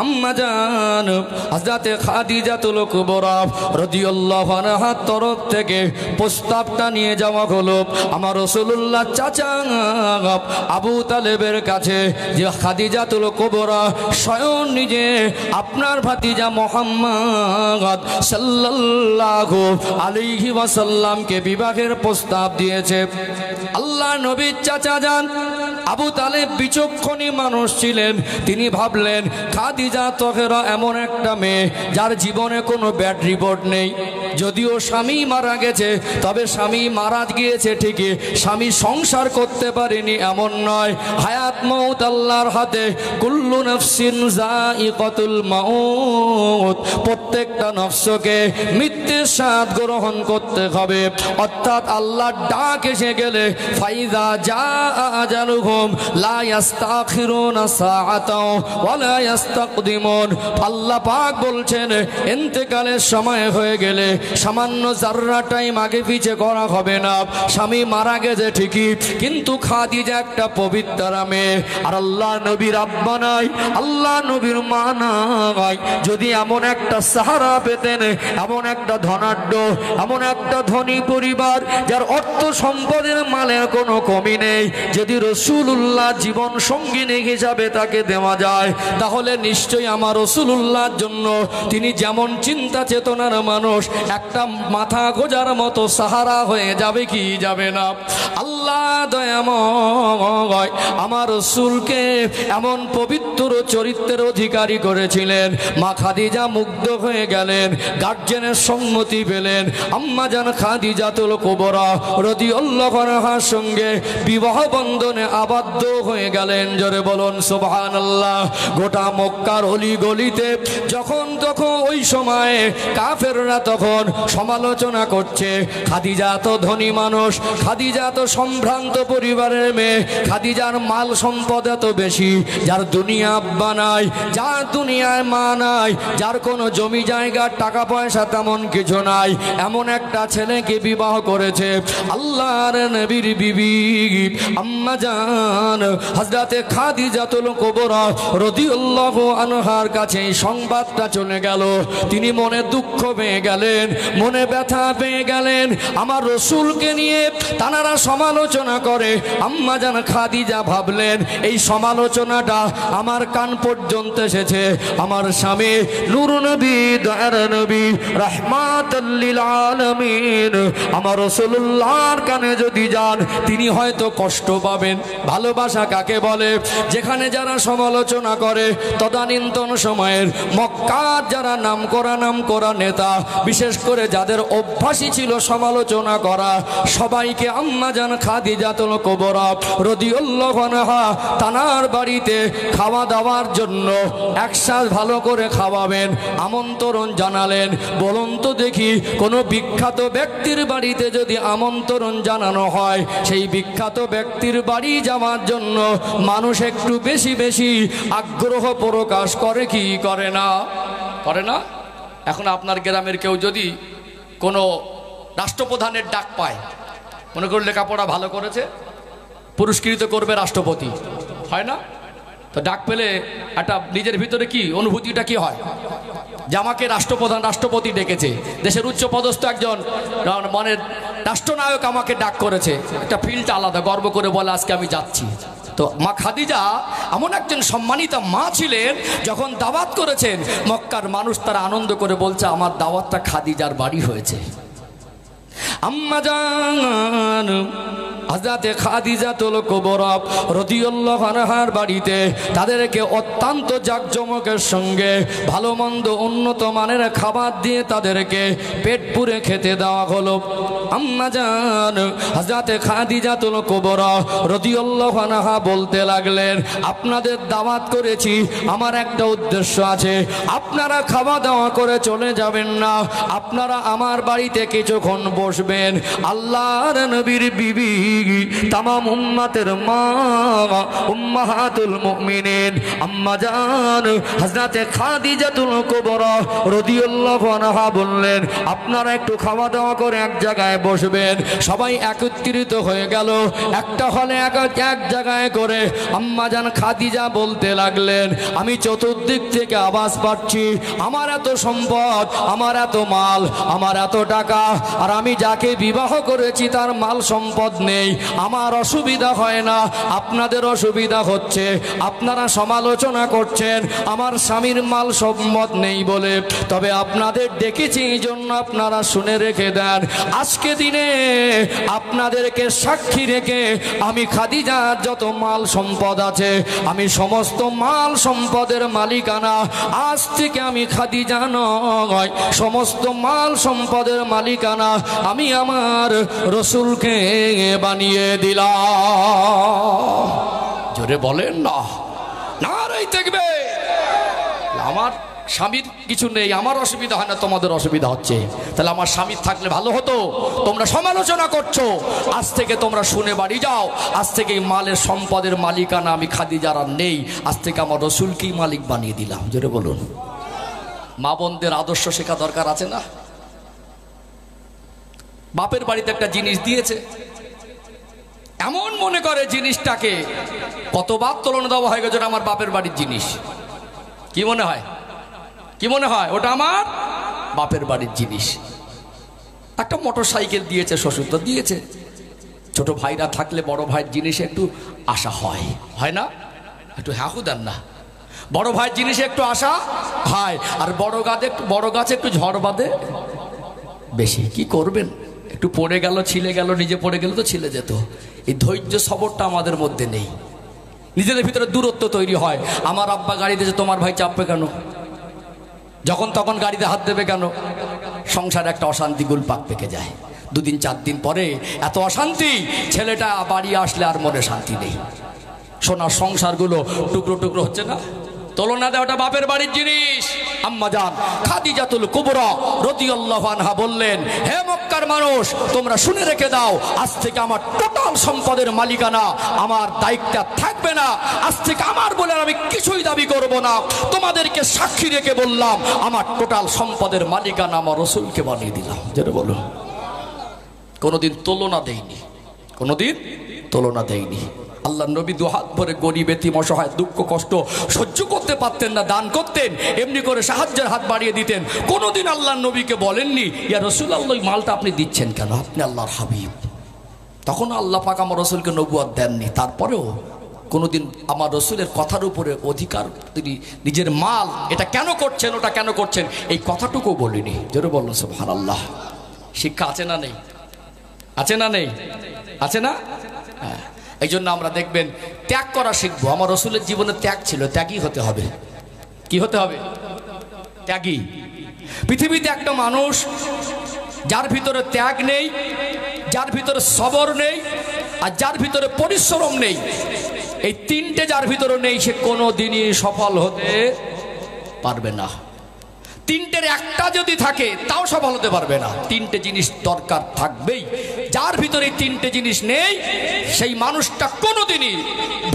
আম্মা জান হযরত খাদিজাতুল কুবরা রাদিয়াল্লাহু আনহার তরফ থেকে প্রস্তাবটা নিয়ে যাওয়া হলো আমার রাসূলুল্লাহ চাচা আবু তালেবের কাছে যে খাদিজাতুল কুবরা স্বয়ং নিজে আপনার ভাতিজা মুহাম্মদ সাল্লাল্লাহু আলাইহি ওয়াসাল্লামকে বিবাহের প্রস্তাব দিয়েছে। আল্লাহ নবীর চাচা জান আবু তালেব বিচক্ষণী মানুষ ছিলেন। তিনি ভাবলেন খাদিজা তহেরা এমন একটা মেয়ে যার জীবনে কোনো ব্যাড রিপোর্ট নেই। যদিও স্বামী মারা গেছে, তবে স্বামী মারা গিয়েছে ঠিকই, স্বামী সংসার করতে পারেনি এমন নয়। হায়াত মউত আল্লাহর হাতে, কুল্লু নাফসিন যায়িকাতুল মাউত, প্রত্যেকটা নফসকে মৃত্যুর স্বাদ গ্রহণ করতে হবে। অর্থাৎ আল্লাহর ডাক এসে গেলে ফাইজা জাআ আজালুহুম লা ইস্তাখিরুনা সাআতাও ওয়া লা ইস্তাকদিমুন। আল্লাহ পাক বলছেন ইন্তেকালের সময় হয়ে গেলে সামান্য যাররা টাইম আগে পিছে করা হবে না। স্বামী মারা গেছে ঠিকই, কিন্তু খাদিজা একটা পবিত্রা মেয়ে, আর আল্লাহ নবীর আব্বা নাই, আল্লাহ নবীর মা নাই। যদি এমন একটা সাহারা পেতেন, এমন একটা ধনাঢ্য, এমন একটা ধনী পরিবার যার অর্থ সম্পদের মালের কোনো কমি নেই, যদি রাসূলুল্লাহ জীবন সঙ্গিনী হিসাবে তাকে দেওয়া যায়, তাহলে নিশ্চয়ই আমার রাসূলুল্লাহর জন্য তিনি যেমন চিন্তা চেতনার মানুষ, একটা মাথা গোজার মতো সাহারা হয়ে যাবে কি যাবে না। আল্লাহ দয়াময় আমার রাসূলকে এমন পবিত্র চরিত্রের অধিকারী করেছিলেন। মা খাদিজা মুগ্ধ হয়ে গেলেন, গার্জেনের সম্মতি পেলেন। আম্মা জান খাদিজাতুল কুবরা রাদিয়াল্লাহু আনহার সঙ্গে বিবাহ বন্ধনে আবদ্ধ হয়ে গেলেন। জোরে বলুন সুবহানাল্লাহ। গোটা মক্কার অলি গলিতে যখন তখন ওই সময়ে কাফেররা তখন সমালোচনা করছে, খাদিজা তো ধনী মানুষ, খাদিজা তো সম্ভ্রান্ত পরিবারের মেয়ে, খাদিজার মাল সম্পদ এত বেশি, যার দুনিয়া আব্বা নাই, যার দুনিয়ায় মা নাই, যার কোনো জমি জায়গা টাকা পয়সা তেমন কিছু নাই, এমন একটা ছেলেকে বিবাহ করেছে। আল্লাহর নবীর বিবি আম্মা জান হযরতে খাদিজাতুল কুবরা রাদিয়াল্লাহু আনহার কাছে এই সংবাদটা চলে গেল। তিনি মনে দুঃখ পেয়ে গেলেন, মনে ব্যথা পেয়ে গেলেন। আমার রাসূলকে নিয়ে তানারা সমালোচনা করে। আম্মা জান খাদিজা ভাবলেন এই সমালোচনাটা আমার কান পর্যন্ত এসেছে। আমার স্বামী নূর নবী, দয়ার নবী, রাহমাতুল লিল আলামিন, আমার রাসূলুল্লাহর কানে যদি যান, তিনি হয়তো কষ্ট পাবেন। ভালোবাসা কাকে বলে? যেখানে যারা সমালোচনা করে, তদানীন্তন সময়ের মক্কার যারা নাম করা নেতা, বিশেষ করে যাদের অভ্যাসই ছিল সমালোচনা করা, সবাইকে আম্মা জান খাদিজাতুল কুবরা রাদিয়াল্লাহু আনহা তানার বাড়িতে খাওয়া দাওয়ার জন্য একসাথে ভালো করে খাওয়াবেন, আমন্ত্রণ জানালেন। বলুন তো দেখি, কোনো বিখ্যাত ব্যক্তির বাড়িতে যদি আমন্ত্রণ জানানো হয়, সেই বিখ্যাত ব্যক্তির বাড়ি যাওয়ার জন্য মানুষ একটু বেশি বেশি আগ্রহ প্রকাশ করে কি করে না? করে না? এখন আপনার গ্রামের কেউ যদি কোনো রাষ্ট্রপ্রধানের ডাক পায়, মনে করুন লেখাপড়া ভালো করেছে, পুরস্কৃত করবে রাষ্ট্রপতি, হয় না? তো ডাক পেলে একটা নিজের ভিতরে কি অনুভূতিটা কি হয়, যে আমাকে রাষ্ট্রপ্রধান রাষ্ট্রপতি ডেকেছে, দেশের উচ্চ পদস্থ একজন মানে রাষ্ট্রনায়ক আমাকে ডাক করেছে, একটা ফিলটা আলাদা, গর্ব করে বলে আজকে আমি যাচ্ছি। তো মা খাদিজা এমন একজন সম্মানিতা মা ছিলেন, যখন দাওয়াত করেছেন মক্কার মানুষ তারা আনন্দ করে বলছে আমার দাওয়াতটা খাদিজার বাড়ি হয়েছে। আম্মা জান হযরতে খাদিজাতুল কুবরা রাদিয়াল্লাহু আনহার বাড়িতে তাদেরকে অত্যন্ত জাঁকজমকের সঙ্গে ভালো মন্দ উন্নত মানের খাবার দিয়ে তাদেরকে পেট পুরে খেতে দেওয়া হলো। আম্মা জান হযরতে খাদিজাতুল কুবরা রাদিয়াল্লাহু আনহা বলতে লাগলেন, আপনাদের দাওয়াত করেছি, আমার একটা উদ্দেশ্য আছে, আপনারা খাওয়া দাওয়া করে চলে যাবেন না, আপনারা আমার বাড়িতে কিছুক্ষণ বসবেন। আল্লাহর নবীর বিবি, তামাম উম্মতের মা, উম্মাহাতুল মুমিনিন আম্মা জান হযরতে খাদিজাতুল কুবরা রাদিয়াল্লাহু আনহা বললেন, আপনারা একটু খাওয়া দাওয়া করে এক জায়গায় বসবেন। সবাই একত্রিত হয়ে গেল, একটা হলে এক জায়গায় করে আম্মাজান খাদিজা বলতে লাগলেন, আমি চতুর্দিক থেকে আওয়াজ পাচ্ছি, আমার এত সম্পদ, আমার এত মাল, আমার এত টাকা, আর আমি যাকে বিবাহ করেছি তার মাল সম্পদ নেই। আমার অসুবিধা হয় না, আপনাদের অসুবিধা হচ্ছে। আপনারা সমালোচনা করছেন আমার স্বামীর মাল সম্পদ নেই বলে, তবে আপনাদের ডেকেছি এই জন্য আপনারা শুনে রেখে দেন। আজকে দিনে আপনাদেরকে সাক্ষী রেখে আমি খাদিজার যত মাল সম্পদ আছে, আমি সমস্ত মাল সম্পদের মালিকানা আজ থেকে আমি খাদিজা নয়, সমস্ত মাল সম্পদের মালিকানা আমি আমার রসুলকে বানিয়ে দিলাম। জোরে বলেন না, নারাই দেখবে। আমার স্বামীর কিছু নেই, আমার অসুবিধা হয় না, তোমাদের অসুবিধা হচ্ছে। তাহলে আমার স্বামীর থাকলে ভালো হতো। তোমরা সমালোচনা করছো, আজ থেকে তোমরা শুনে বাড়ি যাও। আজ থেকে এই মালের সম্পদের মালিকানা আমি খাদিজার আর নেই, আজ থেকে আমার রসুলকেই মালিক বানিয়ে দিলাম। জোরে বলুন। মা বোনদের আদর্শ শেখা দরকার আছে না? বাপের বাড়িতে একটা জিনিস দিয়েছে, এমন মনে করে জিনিসটাকে কতবার তুলনা দেওয়া হয়ে গেছে, আমার বাপের বাড়ির জিনিস। কি মনে হয়? কি মনে হয়? ওটা আমার বাপের বাড়ির জিনিস। একটা মোটর সাইকেল দিয়েছে, শ্বশুর তো দিয়েছে। ছোট ভাইরা থাকলে বড় ভাইয়ের জিনিসে একটু আশা হয়, হয় না? একটু হাঁকু দেন না, বড় ভাইয়ের জিনিসে একটু আশা হয়। আর বড় গাছে একটু ঝড় বাঁধে বেশি। কি করবেন? একটু পড়ে গেল, ছিলে গেল, নিজে পড়ে গেল তো ছিলে যেত। এই ধৈর্য সবরটা আমাদের মধ্যে নেই। নিজেদের ভিতরে দূরত্ব তৈরি হয়। আমার আব্বা গাড়ি দিয়েছে, তোমার ভাই চাপবে কেন? যখন তখন গাড়িতে হাত দেবে কেন? সংসারে একটা অশান্তি গুলপাক পেকে যায়। দুদিন চার দিন পরে এত অশান্তি, ছেলেটা বাড়ি আসলে আর মনে শান্তি নেই। সোনার সংসারগুলো টুকরো টুকরো হচ্ছে না? তুলনা দেয়, ওটা বাপের বাড়ির জিনিস। আম্মাজান খাদিজাতুল কুবরা রাদিয়াল্লাহু আনহা বললেন, হে মক্কার মানুষ, তোমরা শুনে রেখে দাও, আজ থেকে আমার টোটাল সম্পদের মালিকানা আমার দায়িত্ব থাকবে না। আজ থেকে আমার বলে আমি কিছুই দাবি করব না। তোমাদেরকে সাক্ষী রেখে বললাম, আমার টোটাল সম্পদের মালিকানা আমার রসুলকে বানিয়ে দিলাম। যেটা বলো, কোনোদিন তুলনা দেয়নি, কোনোদিন তুলনা দেয়নি। আল্লাহ নবী দুহাত ভরে গরিব এতিম অসহায় দুঃখ কষ্ট সহ্য করতে পারতেন না, দান করতেন, এমনি করে সাহায্যের হাত বাড়িয়ে দিতেন। কোনোদিন আল্লাহ নবীকে বলেননি, ইয়া রাসূলুল্লাহ মালটা আপনি দিচ্ছেন কেন, আপনি আল্লাহর হাবিব। তখন আল্লাহ পাক আমার রসুলকে নবুয়ত দেননি। তারপরেও কোনোদিন আমার রসুলের কথার উপরে অধিকার, তিনি নিজের মাল এটা কেন করছেন, ওটা কেন করছেন, এই কথাটুকু বলিনি। জোরে বলুন সুবহানাল্লাহ। শিক্ষা আছে না নেই? আছে না নেই? আছে না? হ্যাঁ। এই জন্য আমরা দেখবেন ত্যাগ করা শিখবো। আমার রসুলের জীবনে ত্যাগ ছিল, ত্যাগী হতে হবে। কি হতে হবে? ত্যাগী। পৃথিবীতে একটা মানুষ যার ভিতরে ত্যাগ নেই, যার ভিতরে সবর নেই, আর যার ভিতরে পরিশ্রম নেই, এই তিনটে যার ভিতরে নেই, সে কোনো দিনই সফল হতে পারবে না। তিনটের একটা যদি থাকে তাও সফল হতে পারবে না। তিনটে জিনিস দরকার থাকবেই। যার ভিতরে তিনটে জিনিস নেই, সেই মানুষটা কোনোদিনই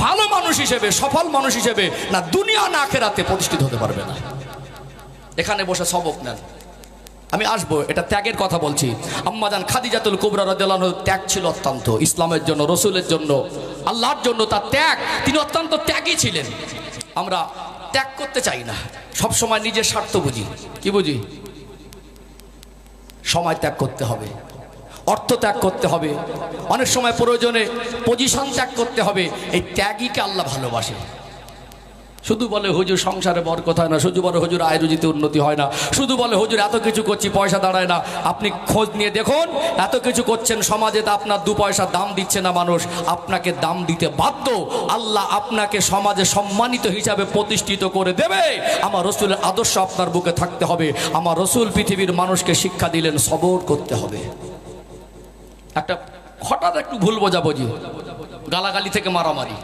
ভালো মানুষ হিসেবে, সফল মানুষ হিসেবে না দুনিয়া না আখিরাতে প্রতিষ্ঠিত হতে পারবে না। এখানে বসে সবক নেন, আমি আসবো, এটা ত্যাগের কথা বলছি। আম্মাজান খাদিজাতুল কুবরা রাদিয়াল্লাহু আনহা ত্যাগ ছিল অত্যন্ত, ইসলামের জন্য, রসুলের জন্য, আল্লাহর জন্য তার ত্যাগ। তিনি অত্যন্ত ত্যাগী ছিলেন। আমরা ত্যাগ করতে চাই না, সব সময় নিজের স্বার্থ বুঝি। কি বুঝি? সময় ত্যাগ করতে হবে, অর্থ ত্যাগ করতে হবে, অনেক সময় প্রয়োজনে পজিশন ত্যাগ করতে হবে। এই ত্যাগীকে আল্লাহ ভালোবাসে। শুধু বলে হুজুর সংসারে বরকত হয় না, শুধু বলে হুজুর আয় রুজিতে উন্নতি হয় না, শুধু বলে হুজুর এত কিছু করছি পয়সা দাঁড়ায় না। আপনি খোঁজ নিয়ে দেখুন, এত কিছু করছেন, সমাজে তো আপনার দু পয়সা দাম দিচ্ছে না মানুষ, আপনাকে দাম দিতে বাধ্য। আল্লাহ আপনাকে সমাজে সম্মানিত হিসাবে প্রতিষ্ঠিত করে দেবে। আমার রসুলের আদর্শ আপনার বুকে থাকতে হবে। আমার রসুল পৃথিবীর মানুষকে শিক্ষা দিলেন সবর করতে হবে। একটা হঠাৎ একটু ভুল বোঝাবুঝি, গালাগালি থেকে মারামারি,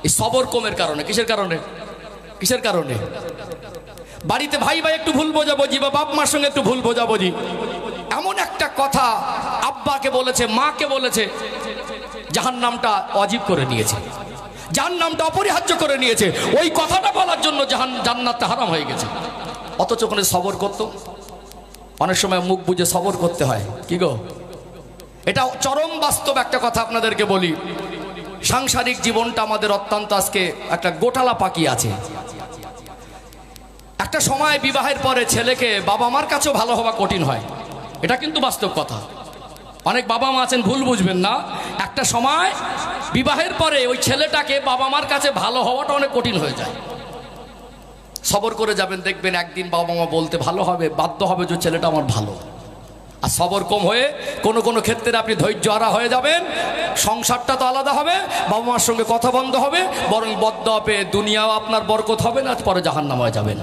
এই সবর কমের কারণে। কিসের কারণে? কিসের কারণে? বাড়িতে ভাই ভাই একটু ভুল বোঝাবুঝি, বা বাপ মার সঙ্গে একটু ভুল বোঝাবুঝি, এমন একটা কথা আব্বাকে বলেছে, মাকে বলেছে, জাহান্নামটা ওয়াজিব করে নিয়েছে, জাহান্নামটা অপরিহার্য করে নিয়েছে। ওই কথাটা বলার জন্য জান্নাতটা হারাম হয়ে গেছে। অথচ ওখানে সবর করতো। অনেক সময় মুখ বুঝে সবর করতে হয়। কি গো, এটা চরম বাস্তব একটা কথা আপনাদেরকে বলি। সাংসারিক জীবনটা আমাদের অত্যন্ত আজকে একটা গোটালা পাকি আছে। একটা সময় বিবাহের পরে ছেলেকে বাবা মার কাছেও ভালো হওয়া কঠিন হয়, এটা কিন্তু বাস্তব কথা। অনেক বাবা মা আছেন, ভুল বুঝবেন না। একটা সময় বিবাহের পরে ওই ছেলেটাকে বাবা মার কাছে ভালো হওয়াটা অনেক কঠিন হয়ে যায়। সবর করে যাবেন, দেখবেন একদিন বাবা মা বলতে ভালো হবে, বাধ্য হবে যে ছেলেটা আমার ভালো। আর সবর কম হয়ে কোনো কোনো ক্ষেত্রে আপনি ধৈর্য হারা হয়ে যাবেন। সংসারটা তো আলাদা হবে, বাবা মার সঙ্গে কথা বন্ধ হবে, বরং বদ্ধ হবে, দুনিয়াও আপনার বরকত হবে না, পরে জাহান্নামে হয়ে যাবেন।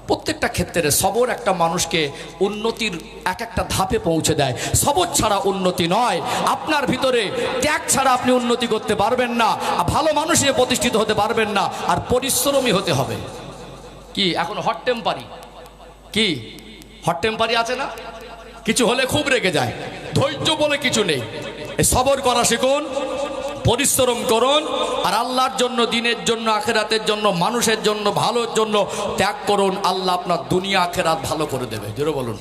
প্রত্যেকটা ক্ষেত্রে সবর একটা মানুষকে উন্নতির এক একটা ধাপে পৌঁছে দেয়। সবর ছাড়া উন্নতি নয়। আপনার ভিতরে ত্যাগ ছাড়া আপনি উন্নতি করতে পারবেন না, ভালো মানুষ হিসেবে প্রতিষ্ঠিত হতে পারবেন না। আর পরিশ্রমী হতে হবে। কি এখন হট টেম্পারি, কি হট টেম্পারি আছে না? কিছু হলে খুব রেগে যায়। ধৈর্য বলে কিছু নেই। সবর করা শিখুন, পরিশ্রম করুন, আর আল্লাহর জন্য, দিনের জন্য, আখেরাতের জন্য, মানুষের জন্য, ভালোর জন্য ত্যাগ করুন। আল্লাহ আপনার দুনিয়া আখেরাত ভালো করে দেবে। জোরে বলুন।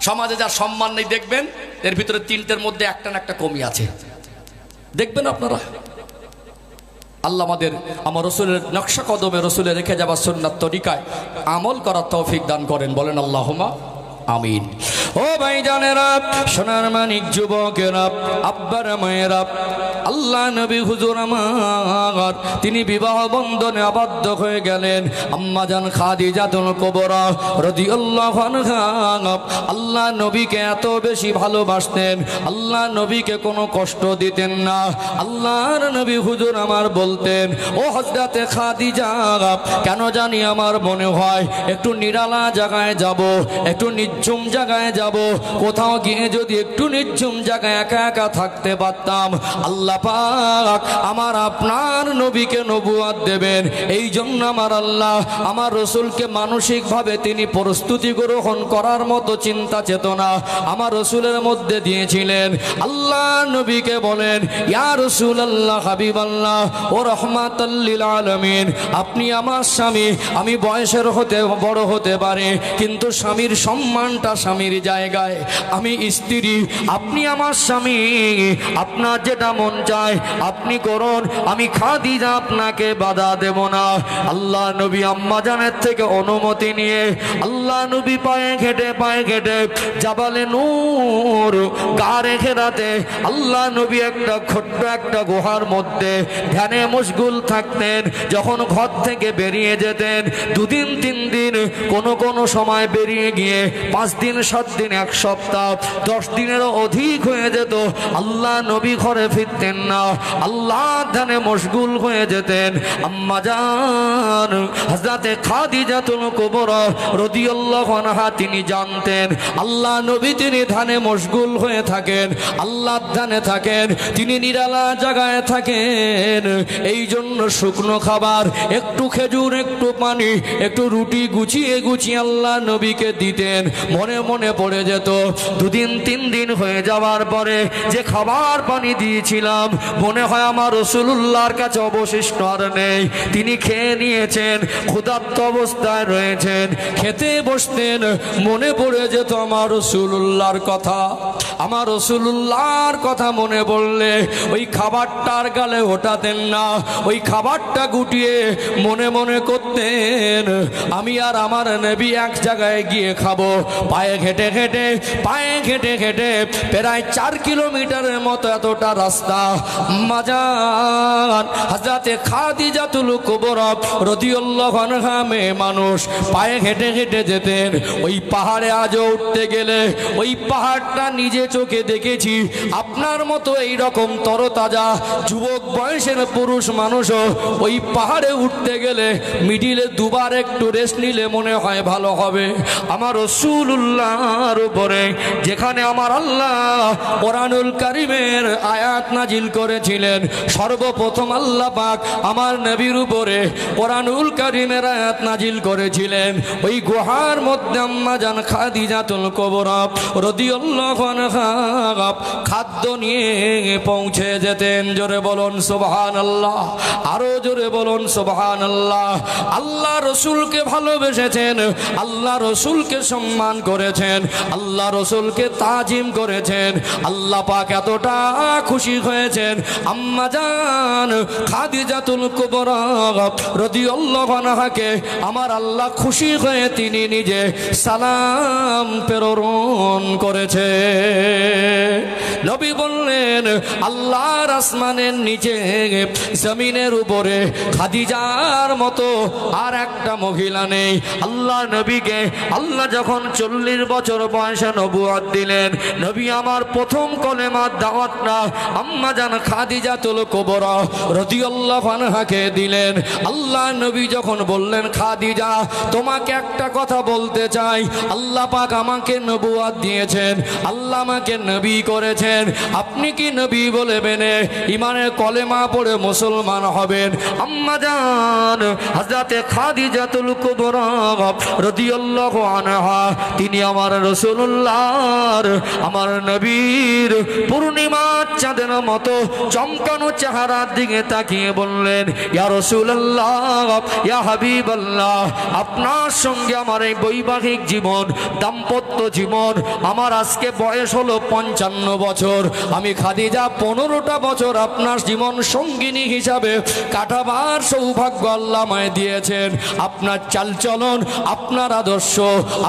সমাজে যার সম্মান নেই দেখবেন এর ভিতরে তিনটের মধ্যে একটা না একটা কমি আছে, দেখবেন আপনারা। আল্লাহ আমার রসুলের নকশা কদমে রসুলে রেখে যাবার সুন্নাত তরিকায় আমল করার তৌফিক দান করেন। বলেন আল্লাহুম্মা আমিন। ও ভাইজানেরা, সোনার মানিক যুবকেরা, আব্বার মায়েরা, আল্লাহ নবী হুজুর আমার তিনি বিবাহ বন্ধনে আবদ্ধ হয়ে গেলেন। আম্মা জান খাদিজাতুল কুবরা রাদিয়াল্লাহু আনহা আল্লাহ নবীকে এত বেশি ভালোবাসতেন, আল্লাহ নবীকে কোনো কষ্ট দিতেন না। আল্লাহর নবী হুজুর আমার বলতেন, ও হযরতে খাদিজা, কেন জানি আমার মনে হয় একটু নিরালা জায়গায় যাব, একটু নিঝুম জায়গায় যাব। কোথাও গিয়ে যদি একটু নিঝুম জায়গায় একা একা থাকতে পারতাম, আল্লাহ পাক আমার আপনার নবীকে নবুয়ত দেবেন। এই জন্য আমার আল্লাহ আমার রসুলকে মানসিকভাবে তিনি প্রস্তুতি গ্রহণ করার মতো চিন্তা চেতনা আমার রসুলের মধ্যে দিয়েছিলেন। আল্লাহ নবীকে বলেন, ইয়া রাসূলুল্লাহ, হাবিবাল্লাহ ও রাহমাতাল লিল আলামিন, আপনি আমার স্বামী। আমি বয়সের বড় হতে পারে, কিন্তু স্বামীর সম্মানটা স্বামীর জায়গায়। আমি স্ত্রী, আপনি আমার স্বামী। আপনার যেটা মন চায় আপনি করুন, আমি খাদিজা আপনাকে বাধা দেব না। আল্লাহ নবী আম্মা জানের থেকে অনুমতি নিয়ে আল্লাহ নবী পায়ে ঘেটে জাবালে নূর গারে খেরাতে আল্লাহ নবী একটা ছোট্ট একটা গুহার মধ্যে ধ্যানে মশগুল থাকতেন। যখন ঘর থেকে বেরিয়ে যেতেন 2 দিন 3 দিন, কোনো সময় বেরিয়ে গিয়ে 5 দিন 7 দিন, 1 সপ্তাহ, 10 দিনেরও অধিক হয়ে যেত, আল্লাহ নবী ঘরে ফিরতেন না, আল্লাহ ধ্যানে মশগুল হয়ে যেতেন। আম্মা জান হযরতে খাদিজাতুল কুবরা রাদিয়াল্লাহু আনহা তিনি জানতেন আল্লাহ নবী তিনি ধ্যানে মশগুল হয়ে থাকেন, আল্লাহ ধ্যানে থাকেন, তিনি নিরালা জায়গায় থাকেন। এই জন্য শুকনো খাবার, একটু খেজুর, একটু পানি, একটু রুটি গুছিয়ে আল্লাহ নবীকে দিতেন। মনে মনে পড়ে যেত 2 দিন 3 দিন হয়ে যাওয়ার পরে যে খাবার পানি দিয়েছিলাম, মনে হয় আমার রাসূলুল্লাহর কাছে অবশিষ্ট আর নেই। তিনি খেয়ে নিয়েছেন, ক্ষুধার্ত অবস্থায় রয়েছেন, খেতে বসতেন, মনে পড়ে যেত আমার রাসূলুল্লাহর কথা। আমার রাসূলুল্লাহর কথা মনে পড়লে ওই খাবারটার গালে ওঠাতেন না, ওই খাবারটা গুটিয়ে মনে মনে করতেন আমি আর আমার নবী এক জায়গায় গিয়ে খাবো। পায়ে ঘেটে ঘেটে প্রায় 4 কিলোমিটারের মতো এতটা রাস্তা। মাজান হযরতে খাদিজাতুল কুবরা রাদিয়াল্লাহু আনহা মেয়ে মানুষ পায়ে ঘেটে যেতেন। ওই পাহাড়ে আজও উঠতে গেলে ওই পাহাড়টা নিজে চোখে দেখেছি। আপনার মতো এই রকম তরতাজা যুবক বয়সের পুরুষ মানুষও ওই পাহাড়ে উঠতে গেলে মিডিলে 2 বার একটু রেস্ট নিলে মনে হয় ভালো হবে। আমার রাসূলুল্লাহর উপরে যেখানে আমার আল্লাহ কোরআনুল কারীমের আয়াত নাজিল নাজিল করেছিলেন সর্বপ্রথম আল্লাহ পাক আমার নবীর উপরে কোরআনুল কারীমের আয়াত নাজিল করেছিলেন ওই গুহার মধ্যে আম্মা জান খাদিজাতুল কুবরা রাদিয়াল্লাহু আনহা খাদ্য নিয়ে পৌঁছে যেতেন জোরে বলুন সুবহানাল্লাহ আরো জোরে বলুন সুবহানাল্লাহ আল্লাহ রাসূলকে ভালোবেসেছেন আল্লাহ রাসূলকে সম্মান করেছেন আল্লাহ রাসূলকে তাজিম করেছেন আল্লাহ পাক এতটা খুশি হয়েছেন আম্মা জান খাদিজাতুল কুবরা রাদিয়াল্লাহু আনহাকে আমার আল্লাহ খুশি হয়ে তিনি নিজে সালাম প্রেরণ করেছে নবী বললেন আল্লাহর আসমানের নিচে জমিনের উপরে খাদিজার মতো আর একটা মহিলা নেই আল্লাহ নবীকে আল্লাহ যখন 40 বছর বয়সে নবুয়ত দিলেন নবী আমার প্রথম কলেমার দাওয়াতটা আম্মা জান খাদিজাতুল কুবরা রাদিয়াল্লাহু আনহাকে দিলেন আল্লাহ নবী যখন বললেন খাদিজা তোমাকে একটা কথা বলতে চাই আল্লাহ পাক আমাকে নবুয়ত দিয়েছেন আল্লাহ আমাকে নবী করেছেন আপনি কি নবী বলবেন ঈমানের কলেমা পড়ে মুসলমান হবেন আম্মা জান হযরতে খাদিজাতুল কুবরা রাদিয়াল্লাহু আনহা তিনি আমার রাসূলুল্লাহর আমার নবীর পূর্ণিমার চাঁদের মতো চমকানো চেহারার দিকে তাকিয়ে বললেন ইয়া রাসূলুল্লাহ ইয়া হাবিবাল্লাহ আপনার সঙ্গে আমার এই বৈবাহিক জীবন দাম্পত্য জীবন আমার আজকে বয়স হলো 55 বছর আমি খাদিজা 15টা বছর আপনার জীবন সঙ্গিনী হিসাবে কাটাবার সৌভাগ্য আল্লাহ আমায় দিয়েছেন আপনার চালচলন আপনার আদর্শ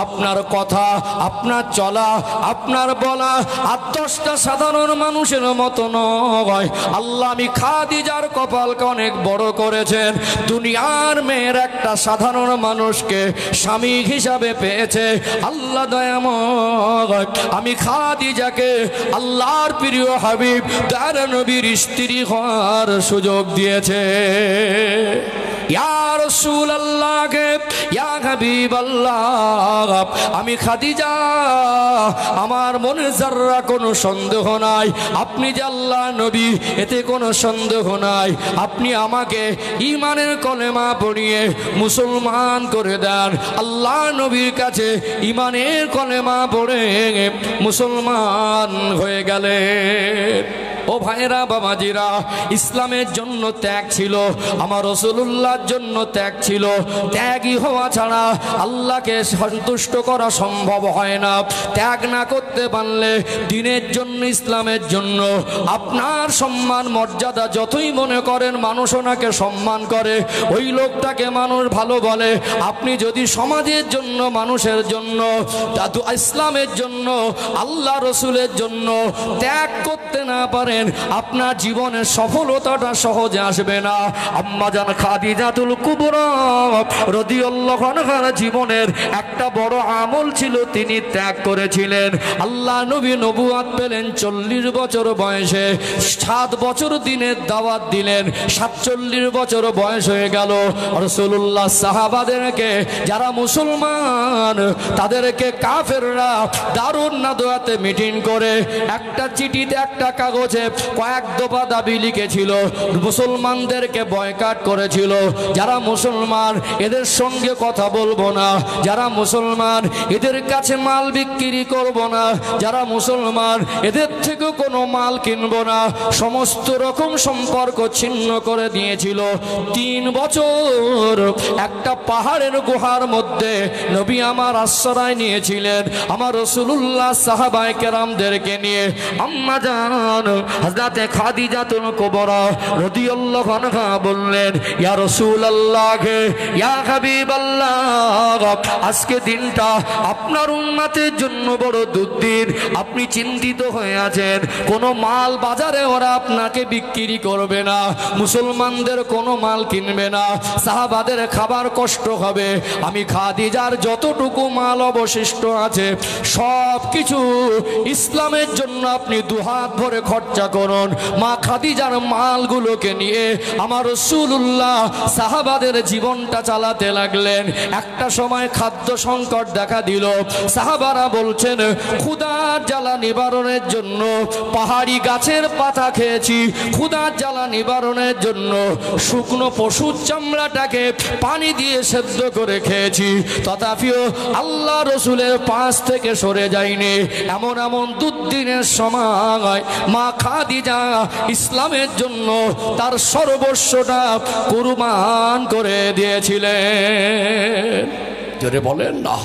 আপনার কথা আপনার চলা আপনার বলা আর 10টা সাধারণ মানুষের মতো নয় আল্লাহ আমি খাদিজার কপালকে অনেক বড় করেছেন দুনিয়ার মেয়ের একটা সাধারণ মানুষকে স্বামী হিসাবে পেয়েছে আল্লাহ দয়াময় আমি খাদিজাকে আল্লাহর প্রিয় হাবিব তার নবীর স্ত্রী হওয়ার সুযোগ দিয়েছে ইয়া রাসূলুল্লাহ ইয়া হাবিবাল্লাহ আমি খাদিজা আমার মনে যারা কোনো সন্দেহ নাই আপনি যে আল্লাহ নবী এতে কোনো সন্দেহ নাই আপনি আমাকে ঈমানের কলেমা পড়িয়ে মুসলমান করে দেন আল্লাহ নবীর কাছে ঈমানের কলেমা পড়ে মুসলমান হয়ে গেলেন ও ভাইরা বাবাজিরা ইসলামের জন্য ত্যাগ ছিল আমার রাসূলুল্লাহর জন্য ত্যাগ ছিল ত্যাগী হওয়া ছাড়া আল্লাহকে সন্তুষ্ট করা সম্ভব হয় না ত্যাগ না করতে পারলে দ্বীনের জন্য ইসলামের জন্য আপনার সম্মান মর্যাদা যতই মনে করেন মানুষ ওনাকে সম্মান করে ওই লোকটাকে মানুষ ভালো বলে আপনি যদি সমাজের জন্য মানুষের জন্য ইসলামের জন্য আল্লাহ রাসূলের জন্য ত্যাগ করতে না পারেন আপনার জীবনের সফলতাটা সহজে আসবে না আম্মা জান খাদিজাতুল কুবরা রাদিয়াল্লাহু আনহার জীবনের একটা বড় আমল ছিল তিনি ত্যাগ করেছিলেন আল্লাহ নবী নবুয়ত পেলেন 40 বছর বয়সে 7 বছর দিনের দাওয়াত দিলেন 47 বছর বয়স হয়ে গেল রাসূলুল্লাহ সাহাবাদেরকে যারা মুসলমান তাদেরকে কাফেররা দারুন নাদওয়াতে মিটিং করে একটা চিঠিতে একটা কাগজে কয়েক দফা দাবি লিখেছিল মুসলমানদেরকে বয়কট করেছিল যারা মুসলমান এদের সঙ্গে কথা বলবো না যারা মুসলমান এদের কাছে মাল বিক্রি করব না যারা মুসলমান এদের থেকে কোনো মাল কিনবো না সমস্ত রকম সম্পর্ক ছিন্ন করে দিয়েছিল 3 বছর একটা পাহাড়ের গুহার মধ্যে নবী আমার আশ্রয় নিয়েছিলেন আমার রাসূলুল্লাহ সাহাবায়ে কেরামদেরকে নিয়ে আম্মা জান হযরতে খাদিজাতুল কুবরা রাদিয়াল্লাহু আনহা বললেন ইয়া রাসূলুল্লাহ ইয়া হাবিবাল্লাহ আজকে দিনটা আপনার উম্মতের জন্য বড় দুর্দিন আপনি চিন্তিত হয়ে আছেন কোনো মাল বাজারে ওরা আপনাকে বিক্রি করবে না মুসলমানদের কোনো মাল কিনবে না সাহাবাদের খাবার কষ্ট হবে আমি খাদিজার যতটুকু মাল অবশিষ্ট আছে সব কিছু ইসলামের জন্য আপনি দুহাত ভরে খরচা লক্ষ্য করুন, মা খাদিজার মালগুলোকে নিয়ে আমার রাসূলুল্লাহ সাহাবাদের জীবনটা চালাতে লাগলেন। একটা সময় খাদ্য সংকট দেখা দিল। সাহাবারা বলছেন, ক্ষুধার জ্বালা নিবারণের জন্য পাহাড়ি গাছের পাতা খেয়েছি, ক্ষুধার জ্বালা নিবারণের জন্য শুকনো পশুর চামড়াটাকে পানি দিয়ে সেদ্ধ করে খেয়েছি, তথাপিও আল্লাহ রসুলের পাশ থেকে সরে যায়নি। এমন এমন দুর্দিনের সময় মা খাদিজা ইসলামের জন্য তার সর্বস্বটা কুরবান করে দিয়েছিলেন। জোরে বলেন না।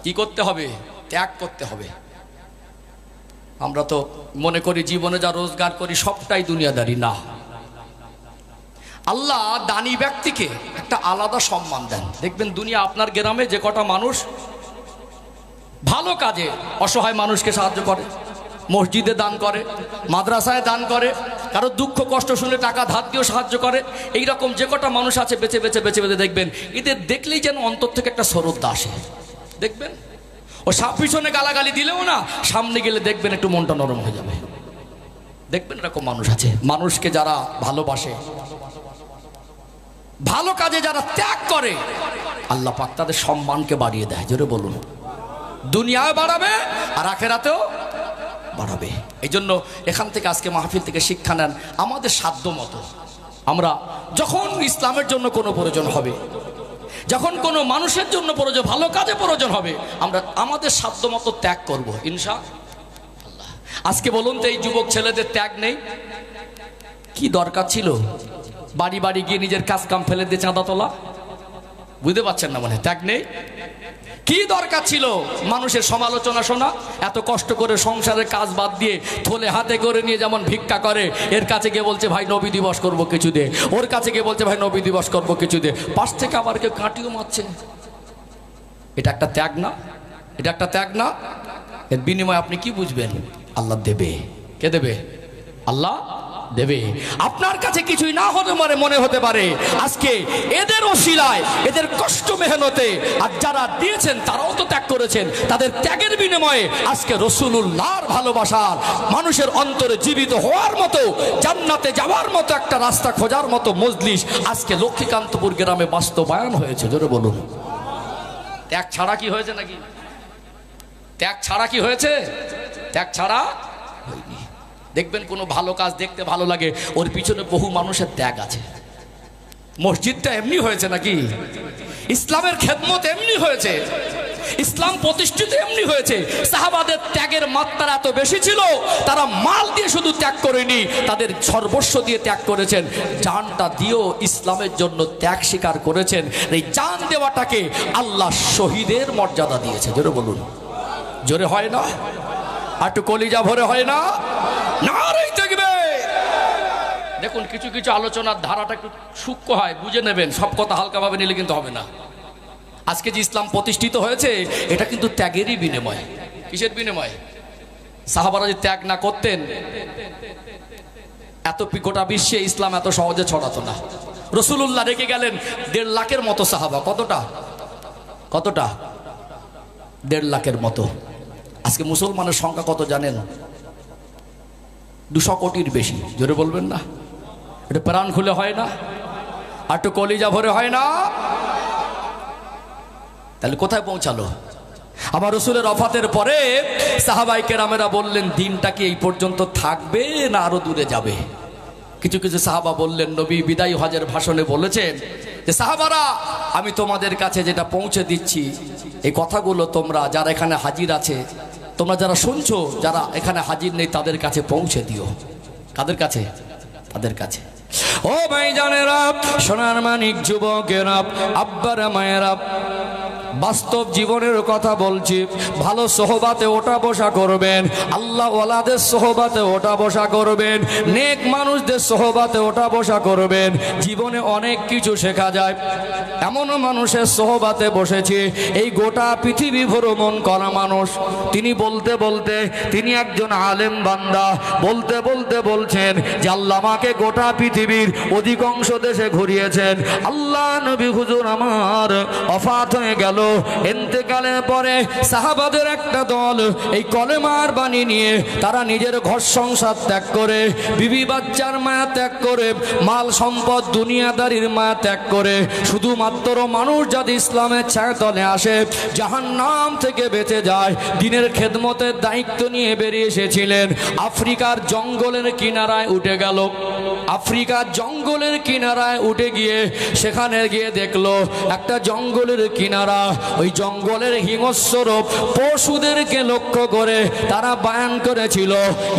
কি করতে হবে? ত্যাগ করতে হবে। আমরা তো মনে করি জীবনে যা রোজগার করি সবটাই দুনিয়াদারি। না, আল্লাহ দানি ব্যক্তিকে একটা আলাদা সম্মান দেন। দেখবেন দুনিয়া আপনার গ্রামে যে কটা মানুষ ভালো কাজে অসহায় মানুষকে সাহায্য করে, মসজিদে দান করে, মাদ্রাসায় দান করে, কারো দুঃখ কষ্ট শুনে টাকা ধার দিয়েও সাহায্য করে, এইরকম যে কটা মানুষ আছে বেছে বেছে বেছে বেছে দেখবেন, এদের দেখলেই যেন অন্তর থেকে একটা শ্রদ্ধা আসে। দেখবেন ও পিছনে গালাগালি দিলেও না, সামনে গেলে দেখবেন একটু মনটা নরম হয়ে যাবে। দেখবেন এরকম মানুষ আছে। মানুষকে যারা ভালোবাসে, ভালো কাজে যারা ত্যাগ করে, আল্লাহ পাক তাদের সম্মানকে বাড়িয়ে দেয়। জোরে বলুন। দুনিয়ায় বাড়াবে আর আখিরাতেও বাড়াবে। এই জন্য এখান থেকে আজকে মাহফিল থেকে শিক্ষা নেন, আমাদের সাধ্য মতো আমরা যখন ইসলামের জন্য কোনো প্রয়োজন হবে, যখন কোনো মানুষের জন্য প্রয়োজন, ভালো কাজে প্রয়োজন হবে, আমরা আমাদের সাধ্য মতো ত্যাগ করব ইনশাআল্লাহ। আজকে বলুন তো, এই যুবক ছেলেদের ত্যাগ নেই? কি দরকার ছিল বাড়ি বাড়ি গিয়ে নিজের কাজ কাম ফেলে দিয়ে চাঁদা তোলা? বুঝতে পারছেন না? মানে ত্যাগ নেই। কি দরকার ছিল মানুষের সমালোচনা শোনা? এত কষ্ট করে সংসারের কাজ বাদ দিয়ে থলে হাতে করে নিয়ে যেমন ভিক্ষা করে, এর কাছে গিয়ে বলছে ভাই নবী দিবস করবো কিছু দে, ওর কাছে গিয়ে বলছে ভাই নবী দিবস করবো কিছু দে, পাশ থেকে আবার কেউ কাটিও মারছে। এটা একটা ত্যাগ না? এটা একটা ত্যাগ না? এর বিনিময়ে আপনি কি বুঝবেন? আল্লাহ দেবে। কে দেবে? আল্লাহ দেবে। আপনার কাছে কিছুই না হতে পারে, মনে হতে পারে আজকে এদের ওসিলায়, এদের কষ্ট মেহনতে, আর যারা দিয়েছেন তারাও তো ত্যাগ করেছেন, তাদের ত্যাগের বিনিময়ে আজকে রাসূলুল্লাহর ভালোবাসার মানুষের অন্তরে জীবিত হওয়ার মতো, জান্নাতে যাওয়ার মতো একটা রাস্তা খোঁজার মতো মজলিস আজকে লক্ষ্মীকান্তপুর গ্রামে বাস্তবায়ন হয়েছে। জোরে বলুন। ত্যাগ ছাড়া কি হয়েছে নাকি? ত্যাগ ছাড়া কি হয়েছে? ত্যাগ ছাড়া হয়নি। দেখবেন কোনো ভালো কাজ দেখতে ভালো লাগে, ওর পিছনে বহু মানুষের ত্যাগ আছে। মসজিদটা এমনি হয়েছে নাকি? ইসলামের খেদমত এমনি হয়েছে, ইসলাম প্রতিষ্ঠিত এমনি হয়েছে। সাহাবাদের ত্যাগের মাত্রা এত বেশি ছিল, তারা মাল দিয়ে শুধু ত্যাগ করেনি, তাদের সর্বস্ব দিয়ে ত্যাগ করেছেন, জানটা দিয়েও ইসলামের জন্য ত্যাগ স্বীকার করেছেন। এই জান দেওয়াটাকে আল্লাহ শহীদের মর্যাদা দিয়েছে। জোরে বলুন। জোরে হয় না? আর একটু কলিজা ভরে হয় না? নারাই তাকবীর। দেখুন কিছু কিছু আলোচনার ধারাটা একটু সূক্ষ্ম হয়, বুঝে নেবেন। সব কথা হালকাভাবে নিলে কিন্তু হবে না। আজকে যে ইসলাম প্রতিষ্ঠিত হয়েছে এটা কিন্তু ত্যাগেরই বিনিময়। কিসের বিনিময়? সাহাবারা যদি ত্যাগ না করতেন, এত গোটা বিশ্বে ইসলাম এত সহজে ছড়াতো না। রাসূলুল্লাহ রেখে গেলেন 1.5 লাখের মতো সাহাবা। কতটা? কতটা? 1.5 লাখের মতো। আজকে মুসলমানের সংখ্যা কত জানেন? 200 কোটির বেশি। জোরে বলবেন না? এটা প্রাণ খুলে হয় না? আর একটু কলিজা ভরে হয় না? তাহলে কোথায় পৌঁছালো? আমার রাসূলের ওফাতের পরে সাহাবায়ে কেরামেরা বললেন, দিনটা কি এই পর্যন্ত থাকবে না আরো দূরে যাবে? কিছু কিছু সাহাবা বললেন, নবী বিদায়ী হজের ভাষণে বলেছেন যে সাহাবারা, আমি তোমাদের কাছে যেটা পৌঁছে দিচ্ছি, এই কথাগুলো তোমরা যারা এখানে হাজির আছে, তোমরা যারা শুনছো, যারা এখানে হাজির নেই, তাদের কাছে পৌঁছে দিও। কাদের কাছে? তাদের কাছে। ও ভাইজানেরা, সোনার মানিক যুবকেরা, আব্বারা, মায়েরা, বাস্তব জীবনের কথা বলছি। ভালো সোহবাতে ওঠা বসা করবেন, আল্লাহ ওয়ালাদের সোহবাতে ওঠা বসা করবেন, নেক মানুষদের সোহবাতে ওঠা বসা করবেন। জীবনে অনেক কিছু শেখা যায়। এমন মানুষের সোহবাতে বসেছি, এই গোটা পৃথিবী ভ্রমণ করা মানুষ। তিনি বলতে বলতে, তিনি একজন আলেম বান্দা, বলতে বলতে বলছেন যে আল্লাহ আমাকে গোটা পৃথিবীর অধিকাংশ দেশে ঘুরিয়েছেন। আল্লাহ নবী হুজুর আমার ওফাত হয়ে গেল, ইন্তেকালের পরে সাহাবাদের একটা দল এই কলেমার বাণী নিয়ে তারা নিজের ঘর সংসার ত্যাগ করে, বিবি বাচ্চার মায়া ত্যাগ করে, মাল সম্পদ দুনিয়াদারির মায়া ত্যাগ করে শুধুমাত্র মানুষ যদি ইসলামের ছায়াতলে আসে জাহান্নাম থেকে বেঁচে যায়, দিনের খেদমতের দায়িত্ব নিয়ে বেরিয়ে এসেছিলেন। আফ্রিকার জঙ্গলের কিনারায় উঠে গেল। আফ্রিকার জঙ্গলের কিনারায় উঠে গিয়ে সেখানে গিয়ে দেখলো একটা জঙ্গলের কিনারা, ওই জঙ্গলের হিংস্র পশুদেরকে লক্ষ্য করে তারা বয়ান করেছিল,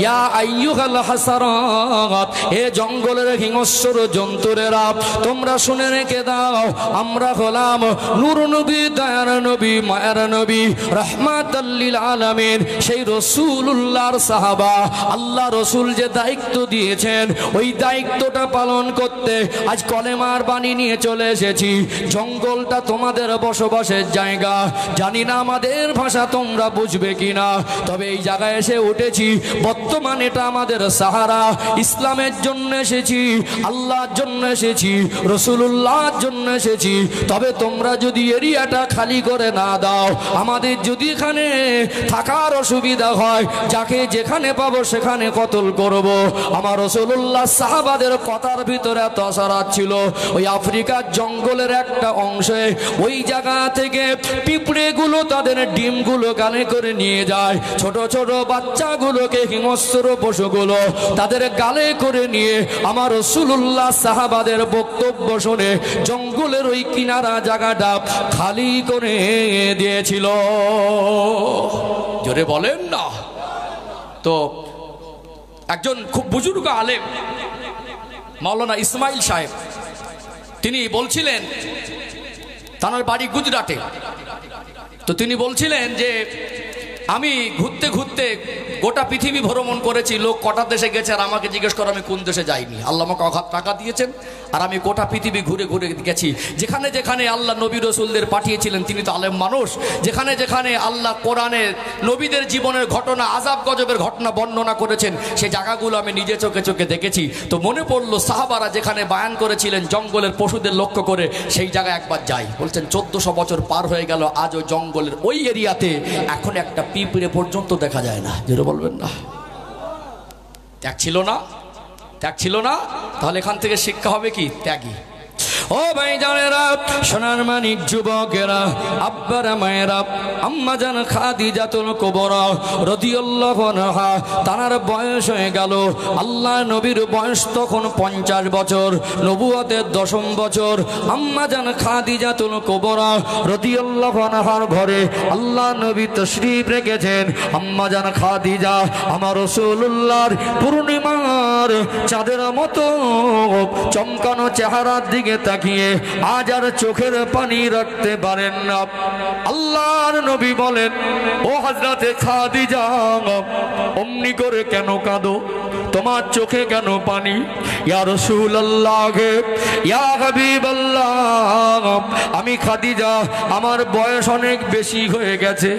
ইয়া আইয়ুহাল হাসারাত, এ জঙ্গলের হিংস্র জন্তুরেরা তোমরা শুনে রেখে দাও, আমরা হলাম নূর নবী, দয়ার নবী, মায়ার নবী, রাহমাতাল লিল আলামিন, সেই রাসূলুল্লাহর সাহাবা। আল্লাহ রসুল যে দায়িত্ব দিয়েছেন ওই দায়িত্বটা পালন করতে আজ কলেমার বাণী নিয়ে চলে এসেছি। জঙ্গলটা তোমাদের বসবাসের জায়গা, জানি না আমাদের ভাষা তোমরা বুঝবে কিনা, তবে এই জায়গায় এসে উঠেছি। বর্তমান এটা আমাদের সাহারা। ইসলামের জন্য এসেছি, আল্লাহর জন্য এসেছি, রাসূলুল্লাহর জন্য এসেছি। তবে তোমরা যদি এরিয়াটা খালি করে না দাও, আমাদের যদি এখানে থাকার অসুবিধা হয়, যাকে যেখানে পাবো সেখানে কতল করব। আমার রাসূলুল্লাহ সাহাবাদের কথার ভিতরে এত আসরাত ছিল। ওই আফ্রিকার জঙ্গলের একটা অংশে ওই জায়গা থেকে পিঁপড়েগুলো তাদের ডিমগুলো গালে করে নিয়ে যায়, ছোট ছোট বাচ্চাগুলোকে হিংস্র পশুগুলো তাদের গালে করে নিয়ে আমার রাসূলুল্লাহ সাহাবাদের বক্তব্য শুনে জঙ্গলের ওই কিনারা জায়গাটা খালি করে দিয়েছিল। জোরে বলেন না। তো একজন খুব বুজুর্গ আলেম মাওলানা ইসমাইল সাহেব, তিনি বলছিলেন, তার বাড়ি গুজরাটে। তো তিনি বলছিলেন যে আমি ঘুরতে ঘুরতে গোটা পৃথিবী ভ্রমণ করেছি, লোক কটা দেশে গেছে আর আমাকে জিজ্ঞেস করে আমি কোন দেশে যাইনি। আল্লাহ আমাকে অগাধ টাকা দিয়েছেন আর আমি গোটা পৃথিবী ঘুরে ঘুরে গেছি। যেখানে যেখানে আল্লাহ নবী রসুলদের পাঠিয়েছিলেন, তিনি তো আলেম মানুষ, যেখানে যেখানে আল্লাহ কোরআনের নবীদের জীবনের ঘটনা, আযাব গজবের ঘটনা বর্ণনা করেছেন, সেই জায়গাগুলো আমি নিজে চোখে চোখে দেখেছি। তো মনে পড়লো সাহাবারা যেখানে বায়ান করেছিলেন জঙ্গলের পশুদের লক্ষ্য করে, সেই জায়গায় একবার যাই। বলছেন 1400 বছর পার হয়ে গেল, আজ ওই জঙ্গলের ওই এরিয়াতে এখন একটা পিঁপড়ে পর্যন্ত দেখা যায় না। যেটা বলবেন না, ত্যাগ ছিল না, ত্যাগ ছিল না। তাহলে এখান থেকে শিক্ষা হবে কি? ত্যাগী। ও ভাই জানেরা, সোনার মানিক যুবকেরা, আব্বারা মায়েরা, আম্মা জান খাদিজাতুল কুবরা রাদিয়াল্লাহু আনহা, তার বয়স হয়ে গেল, আল্লাহ নবীর বয়স তখন 50 বছর, নবুয়তের 10ম বছর। আম্মা জান খাদিজাতুল কুবরা রাদিয়াল্লাহু আনহার ঘরে আল্লাহ নবী তশরীফ রেখেছেন। আম্মা জান খাদিজা আমার রাসূলুল্লাহর পূর্ণিমার চাঁদের মতো চমকানো চেহারার দিকে তাকিয়ে আজ আর চোখের পানি রাখতে পারেন না। আল্লাহর নবী বলেন, ও হযরতে খাদিজা, অমনি করে কেন কাঁদো? তোমার চোখে কেন পানি? ইয়া রাসূলুল্লাহ, ইয়া হাবিবাল্লাহ, আমি খাদিজা, আমার বয়স অনেক বেশি হয়ে গেছে,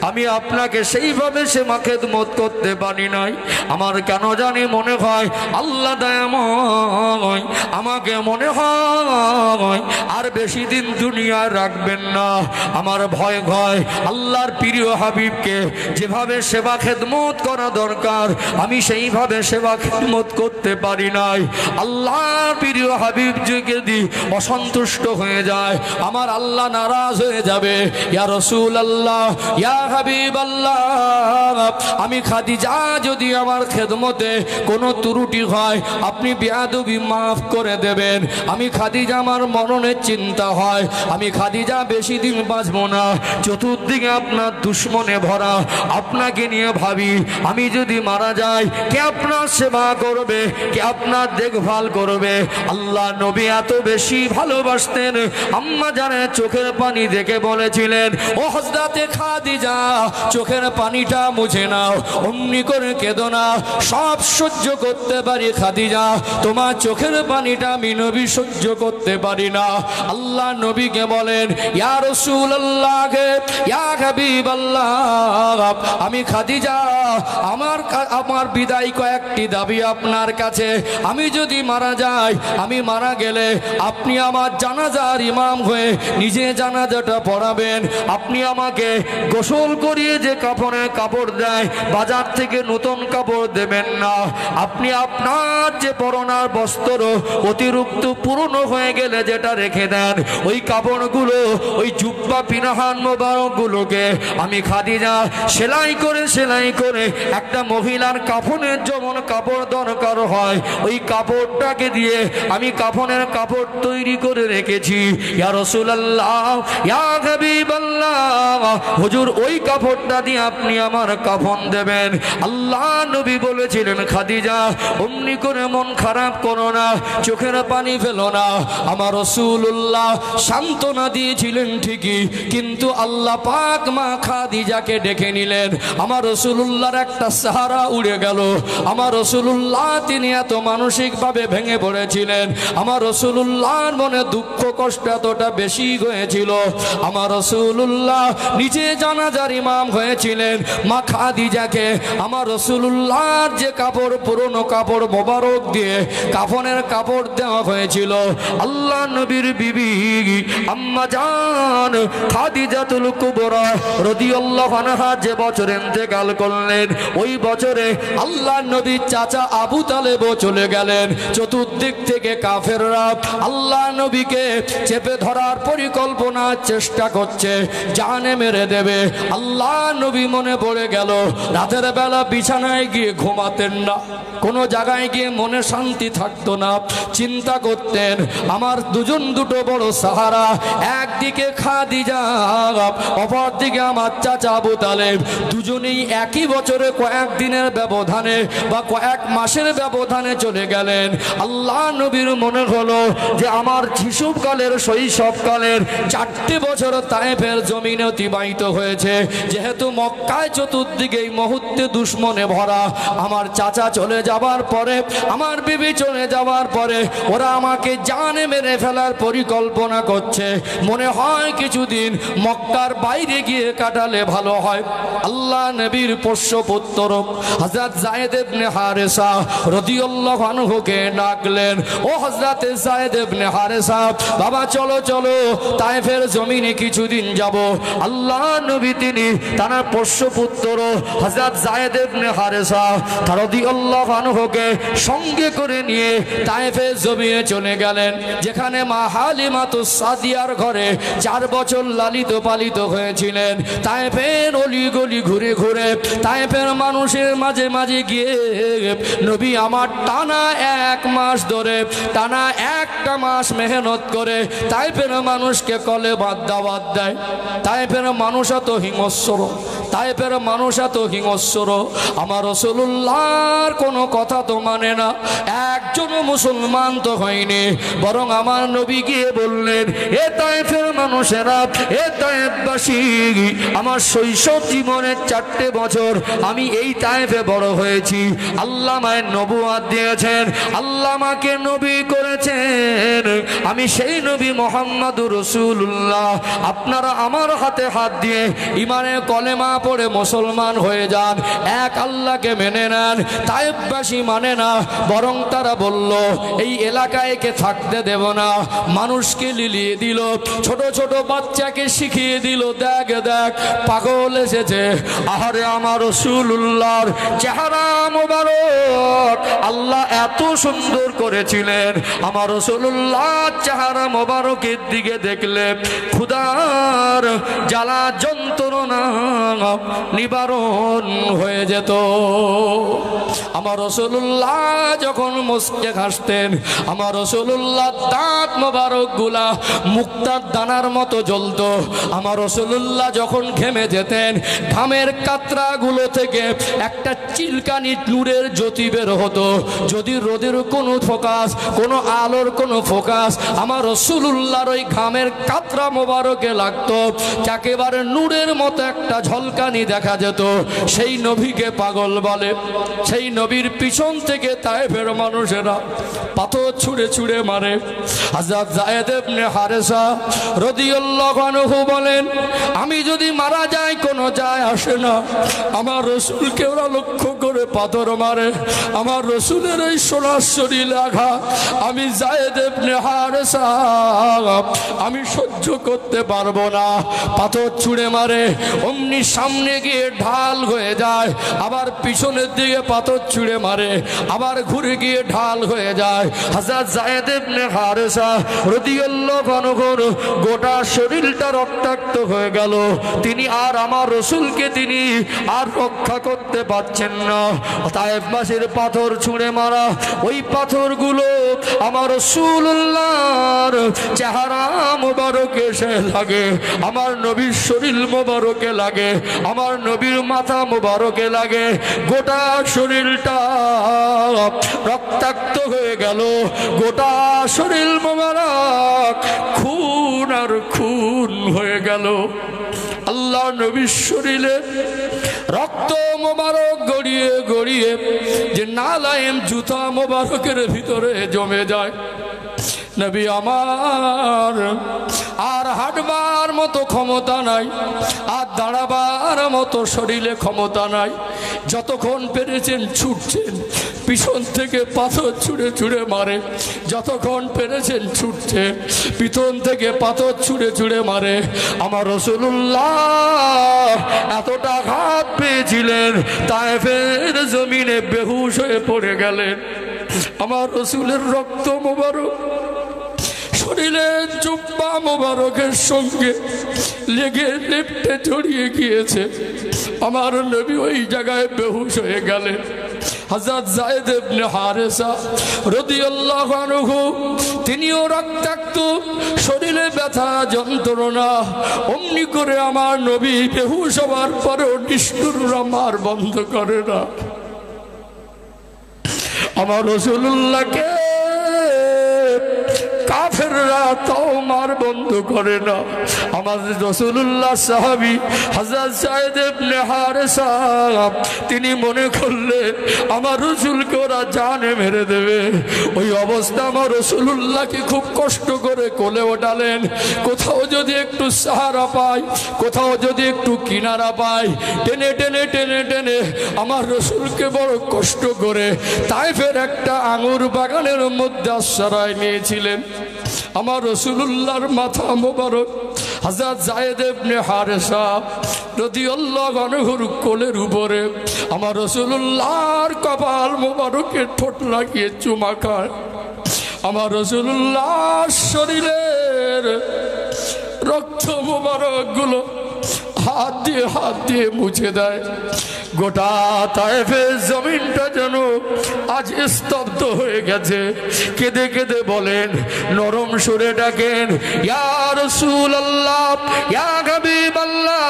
আমি আপনাকে সেইভাবে সেবা খেদমত করতে পারি নাই। আমার কেন জানি মনে হয় আল্লাহ দয়াময়, আমাকে মনে হয় আর বেশি দিন দুনিয়ায় রাখবেন না। আমার ভয় হয় আল্লাহর প্রিয় হাবিবকে যেভাবে সেবা খেদমত করা দরকার আমি সেইভাবে সেবা খেদমত করতে পারি নাই। আল্লাহর প্রিয় হাবিব যদি অসন্তুষ্ট হয়ে যায়, আমার আল্লাহ নারাজ হয়ে যাবে। ইয়া রাসূলুল্লাহ, ইয়া হাবিবাল্লাহ, আমি খাদিজা যদি আমার খেদমতে কোনো ত্রুটি হয় আপনি বেয়াদবি মাফ করে দেবেন। আমি খাদিজা, আমার মরণের চিন্তা হয়, আমি খাদিজা বেশি দিন বাঁচবো না, চতুর্দিকে আপনার দুশ্মনে ভরা, আপনাকে নিয়ে ভাবি আমি যদি মারা যাই কে আপনার সেবা করবে, কে আপনার দেখভাল করবে? আল্লাহ নবী এত বেশি ভালোবাসতেন, আম্মা জানের চোখের পানি দেখে বলেছিলেন, ও হযরতে খাদিজা, চোখের পানিটা মুছে নাও, অমনি করে কেঁদো না, সব সহ্য করতে পারি খাদিজা, তোমার চোখের পানিটা আমি নবী সহ্য করতে পারি না। আল্লাহ নবীকে বলেন, ইয়া রাসূলুল্লাহ, ইয়া হাবিবাল্লাহ, আমি খাদিজা, আমার বিদায় কয়েকটি দাবি আপনার কাছে। আমি যদি মারা যাই, আমি মারা গেলে আপনি আমার জানাজার ইমাম হয়ে নিজে জানাজাটা পড়াবেন। আপনি আমাকে গোসল করিয়ে যে কাফনের কাপড় দেয়, বাজার থেকে নতুন কাপড় দেবেন না। আপনি আপনার যে পরনার বস্ত্র অতিরিক্ত পুরনো হয়ে গেলে যেটা রেখে দেন, ওই কাপড়গুলো, ওই জুব্বা পিনাহান মোবারকগুলোকে আমি খাদিজা সেলাই করে একটা মহিলার কাফনের যেমন কাপড় দরকার হয়, ওই কাপড়টাকে দিয়ে আমি কাফনের কাপড় তৈরি করে রেখেছি। ইয়া রাসূলুল্লাহ, ইয়া হাবিবাল্লাহ, হুজুর ওই কাপড়টা দিয়ে আপনি আমার কাফন দেবেন। আল্লাহ নবী বলেছিলেন, খাদিজা অমনি করে মন খারাপ করো না, চোখের পানি ফেলো না। আমার রাসূলুল্লাহ সান্ত্বনা দিয়েছিলেন ঠিকই, কিন্তু আল্লাহ পাক মা খাদিজাকে ডেকে নিলেন। আমার রাসূলুল্লাহর একটা সাহারা উড়ে গেল। আমার রাসূলুল্লাহ তিনি এত মানসিকভাবে ভেঙে পড়েছিলেন, আমার রাসূলুল্লাহর মনে দুঃখ কষ্ট এতটা বেশি হয়েছিল। আমার রাসূলুল্লাহ নিজে জানাজার ইমাম হয়েছিলেন। মা খাদিজাকে আমার রাসূলুল্লাহর যে কাপড়, পুরনো কাপড় মোবারক দিয়ে কাফনের কাপড় দেওয়া হয়েছিল, আল্লাহ নবীর বিবি আম্মা জান খাদিজাতুল কুবরা রাদিয়াল্লাহু আনহা যে বছরে ইন্তেকাল করলেন, ওই বছরে আল্লাহ নবীর চাচা আবু তালেবও চলে গেলেন। চতুর্দিক থেকে কাফেররা আল্লাহ নবীকে চেপে ধরার পরিকল্পনা চেষ্টা করছে, জানে মেরে দেবে। আল্লাহ নবী মনে পড়ে গেল, রাতের বেলা বিছানায় গিয়ে ঘুমাতেন না, কোনো জায়গায় গিয়ে মনে শান্তি থাকতো না, চিন্তা করতেন। আমার দুটো বড় সাহারা, একদিকে খাদিজা, অপরদিকে আমার চাচা আবু তালেব, দুজনেই একই বছরে কয়েক দিনের ব্যবধানে বা কয়েক মাসের ব্যবধানে চলে গেলেন। আল্লাহ নবীর মনে হলো যে আমার শিশুকালের শৈশবকালের 4টে বছর তায়েফের জমিনে অতিবাহিত হয়েছে, যেহেতু মক্কায় চতুর্দিকে এই মুহূর্তে দুশ্মনে ভরা। আমার চাচা চলে যাবার পরে, আমার বিবি চলে যাবার পরে ওরা আমাকে জানে মেরে ফেলার পরিকল্পনা করছে। মনে হয় কিছুদিন মক্কার বাইরে গিয়ে কাটালে ভালো হয়। আল্লাহ নবীর পোষ্যপুত্র হযরত যায়েদ ইবনে হারেসা রাদিয়াল্লাহু আনহুকে ডাকলেন, ও হযরত যায়েদ ইবনে হারেসা, বাবা চলো চলো তায়েফের জমিনে কিছুদিন যাব। আল্লাহ নবী তিনি তার পোষ্যপুত্র হযরত যায়েদ ইবনে হারেসা রাদিয়াল্লাহু আনহুকে সঙ্গে করে নিয়ে তায়েফের জমিনে চলে গেলেন, যেখানে মা হালিমাতুস সাদিয়ার ঘরে 4 বছর লালিত পালিত হয়েছিলেন। তায়েফের অলিগলি ঘুরে ঘুরে তায়েফের মানুষের মাঝে মাঝে গিয়ে নবী আমার টানা 1 মাস ধরে, টানা 1টা মাস মেহনত করে তায়েফের মানুষকে কলেমা দাওয়াত দেয়। তায়েফের মানুষ এত হিংস্র, তায়েফের মানুষ এত হিংস্র, আমার রাসূলুল্লাহর কোনো কথা তো মানে না। একজনও মুসলমান তো হয়নি, বরং আমার নবী গিয়ে বললেন, এ তায়েফের মানুষেরা, এ তায়েফবাসী, আমার শৈশব জীবনের 4টে বছর আমি এই তায়েফে বড় হয়েছি। আল্লাহ মায়ের নবুয়ত দিয়েছেন, আল্লাহ আমাকে নবী করেছেন, আমি সেই নবী মুহাম্মদুর রাসূলুল্লাহ। আপনারা আমার হাতে হাত দিয়ে ইমানে কলেমা পড়ে মুসলমান হয়ে যান, এক আল্লাহকে মেনে নেন। তায়েফবাসী মানে না, বরং তারা বলল এই এলাকায় কে থাকতে দেব না। মানুষকে লিলিয়ে দিল, ছোট ছোট বাচ্চাকে শিখিয়ে দিল, দেখ দেখ পাগল এসেছে। আহারে আমার রাসূলুল্লাহর চেহারা মোবারক আল্লাহ এত সুন্দর করেছিলেন, আমার রাসূলুল্লাহর চেহারা মোবারকের দিকে দেখলে ক্ষুধার জ্বালা যন্ত্রণা নিবারণ হয়ে যেত। আমার রাসূলুল্লাহ যখন মুস্কে হাসতেন, আমার রাসূলুল্লাহ দাঁত মোবারক গুলা মুক্তার দানার মতো জ্বলত। আমার রাসূলুল্লাহ যখন ঘেমে যেতেন, ঘামের কাতরাগুলো থেকে একটা চিলকানি নূরের জ্যোতি বের হতো। যদি রোদের কোনো ফোকাস, কোনো আলোর কোনো ফোকাস আমার রাসূলুল্লাহর ওই ঘামের কাতরা মোবারকে লাগতো, একেবারে নূরের মতো একটা ঝলকা ঝলকানি দেখা যেত, সেই নবীকে পাগল বলে। সেই নবীর পিছন থেকে তায়েফের মানুষেরা পাথর ছুঁড়ে ছুঁড়ে মারে। হযরত যায়েদ ইবনে হারেসা রাদিয়াল্লাহু আনহু বলেন, আমি যদি মারা যাই কোনো যায় আসে না, আমার রাসূলকে ওরা লক্ষ্য করে পাথর মারে, আমার রাসূলের এই সোনার শরীরে আঘাত আমি যায়েদ ইবনে হারেসা আমি সহ্য করতে পারবো না। পাথর ছুঁড়ে মারে, অমনি সামনে গিয়ে ঢাল হয়ে যায়, আবার পিছনের দিকে পাথর ছুঁড়ে মারে, আবার ঘুরে গিয়ে ঢাল হয়ে যায়। হযরত যায়েদ ইবনে হারেসা রাদিয়াল্লাহু আনহু গোটা শরীরটা রক্তাক্ত হয়ে গেল। তিনি আর আমার রাসূলকে তিনি আর রক্ষা করতে পারছেন না। তায়েফবাসীর পাথর ছুঁড়ে মারা, ওই পাথরগুলো আমার রাসূলুল্লাহর চেহারা মোবারকে এসে লাগে, আমার নবীর শরীর মোবারকে লাগে, আমার নবীর মাথা মোবারকে লাগে। গোটা শরীরটা রক্তাক্ত হয়ে গেল, গোটা শরীর মোবারক খুন আর খুন হয়ে গেল। আল্লাহ নবীর শরীরে রক্ত মোবারক গড়িয়ে গড়িয়ে যে নালায়েম জুতা মোবারকের ভিতরে জমে যায়। নবী আমার আর হাঁটবার মতো ক্ষমতা নাই, আর দাঁড়াবার মতো শরীরে ক্ষমতা নাই। যতক্ষণ পেরেছেন ছুটছেন, পিছন থেকে পাথর ছুঁড়ে ছুঁড়ে মারে, যতক্ষণ পেরেছেন ছুটছে, পিছন থেকে পাথর ছুঁড়ে ছুঁড়ে মারে। আমার রাসূলুল্লাহ এতটা আঘাত পেয়েছিলেন, তায়েফের জমিনে বেহুশ হয়ে পড়ে গেলেন। আমার রাসূলের রক্ত মোবারক শরীরের জুব্বা মোবারকের সঙ্গে লেগে লেপ্টে জড়িয়ে গিয়েছে। আমার নবী ওই জায়গায় বেহুশ হয়ে গেলেন। হযরত যায়েদ ইবনে হারেসা রাদিয়াল্লাহু আনহু তিনিও রক্তাক্ত, শরীরে ব্যথা যন্ত্রণা, অমনি করে আমার নবী বেহুশ হওয়ার পরেও নিষ্ঠুররা মার বন্ধ করে না। আমার রাসূলুল্লাহকে কাফেররা তাও মার বন্ধ করে না। আমাদের রাসূলুল্লাহ সাহাবী হযরত যায়েদ ইবনে হারেসা তিনি মনে করলেন আমার রাসূলকে ওরা জানে মেরে দেবে। ওই অবস্থা আমার রাসূলুল্লাহকে খুব কষ্ট করে কোলে ওঠালেন। কোথাও যদি একটু সাহারা পাই, কোথাও যদি একটু কিনারা পাই, টেনে টেনে টেনে টেনে আমার রাসূলকে বড় কষ্ট করে তায়েফের একটা আঙুর বাগানের মধ্যে আশ্রয় নিয়েছিলেন। আমার রাসূলুল্লাহর মাথা মোবারক হযরত যায়েদ ইবনে হারেসা রাদিয়াল্লাহু আনহুর কোলের উপরে আমার রাসূলুল্লাহর কপাল মোবারকে ঠোঁট লাগিয়ে চুমা খায়। আমার রাসূলুল্লাহর শরীরের রক্ত মোবারক গুলো হাত দিয়ে মুছে দেয়। গোটা তায়েফের জমিনটা যেন আজ স্তব্ধ হয়ে গেছে। কেঁদে কেঁদে বলেন, নরম সুরে ডাকেন, ইয়া রাসূলুল্লাহ, ইয়া হাবিবাল্লাহ,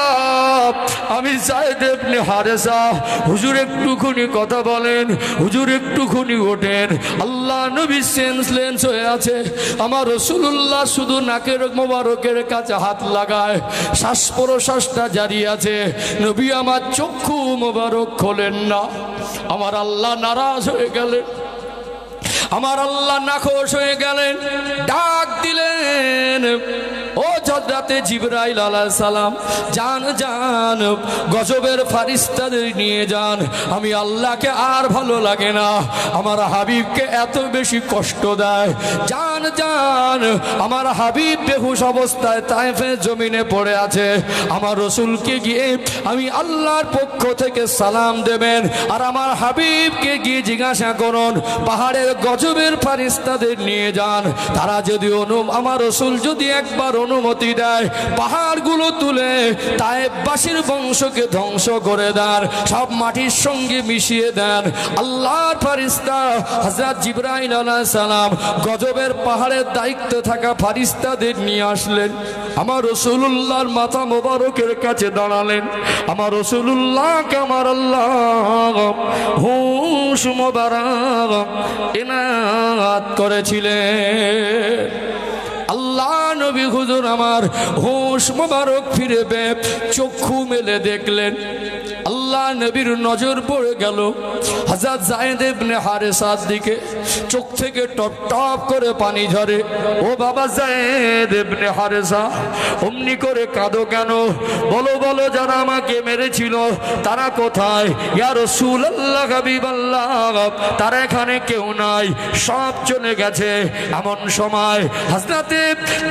আমি যায়েদ ইবনে হারেসা, হুজুর একটুখানি কথা বলেন, হুজুর একটুখানি ওঠেন। আল্লাহ নবী সেন্সলেন্স হয়ে আছে। আমার রাসূলুল্লাহ শুধু নাকের মোবারকের কাছে হাত লাগায়, শ্বাস প্রশ্বাসটা জারি আছে। নবী আমার চক্ষু মোবারক খোলেন না। আমার আল্লাহ নারাজ হয়ে গেলেন, আমার আল্লাহ নাখোশ হয়ে গেলেন। ডাক দিলেন, ও হযরতে জিবরাইল আলাইহিস সালাম, যান যান, গজবের ফারিস্তাদের নিয়ে যান। আমি আল্লাহকে আর ভালো লাগে না, আমার হাবিবকে এত বেশি কষ্ট দেয়। যান যান, আমার হাবিব বেহুশ অবস্থায় তায়েফের জমিনে পড়ে আছে। আমার রাসূলকে গিয়ে আমি আল্লাহর পক্ষ থেকে সালাম দেবেন, আর আমার হাবিবকে গিয়ে জিজ্ঞাসা করুন, পাহাড়ের গজবের ফারিস্তাদের নিয়ে যান। তারা যদি আমার রাসূল যদি একবার অনুমতি দেয়, পাহাড়গুলো তুলে তায়েফবাসীর বংশকে ধ্বংস করে দেন, সব মাটির সঙ্গে মিশিয়ে দেন। আল্লাহর ফারিস্তা হযরত জিবরাইল আলাইহিস সালাম গজবের পাহাড়ের দায়িত্বে থাকা ফারিস্তাদের নিয়ে আসলেন। আমার রাসূলুল্লাহর মাথা মোবারকের কাছে দাঁড়ালেন। আমার রাসূলুল্লাহকে আমার আল্লাহ হুশ মোবারক ইনায়াত করেছিলেন। আল্লাহ আল্লাহ নবী হুজুর আমার হুঁশ মোবারক ফিরবে, চক্ষু মেলে দেখলেন আল্লাহ নবীর নজর পড়ে গেল হযরত যায়েদ ইবনে হারেসার দিকে। চোখ থেকে টপ টপ করে পানি ঝরে। ও বাবা যায়েদ ইবনে হারেসা, অমনি করে কাঁদো কেন? বলো বলো, যারা আমাকে মেরেছিল তারা কোথায়? ইয়া রাসূলুল্লাহ, হাবিবাল্লাহ, তারা এখানে কেউ নাই, সব চলে গেছে। এমন সময় হযরতে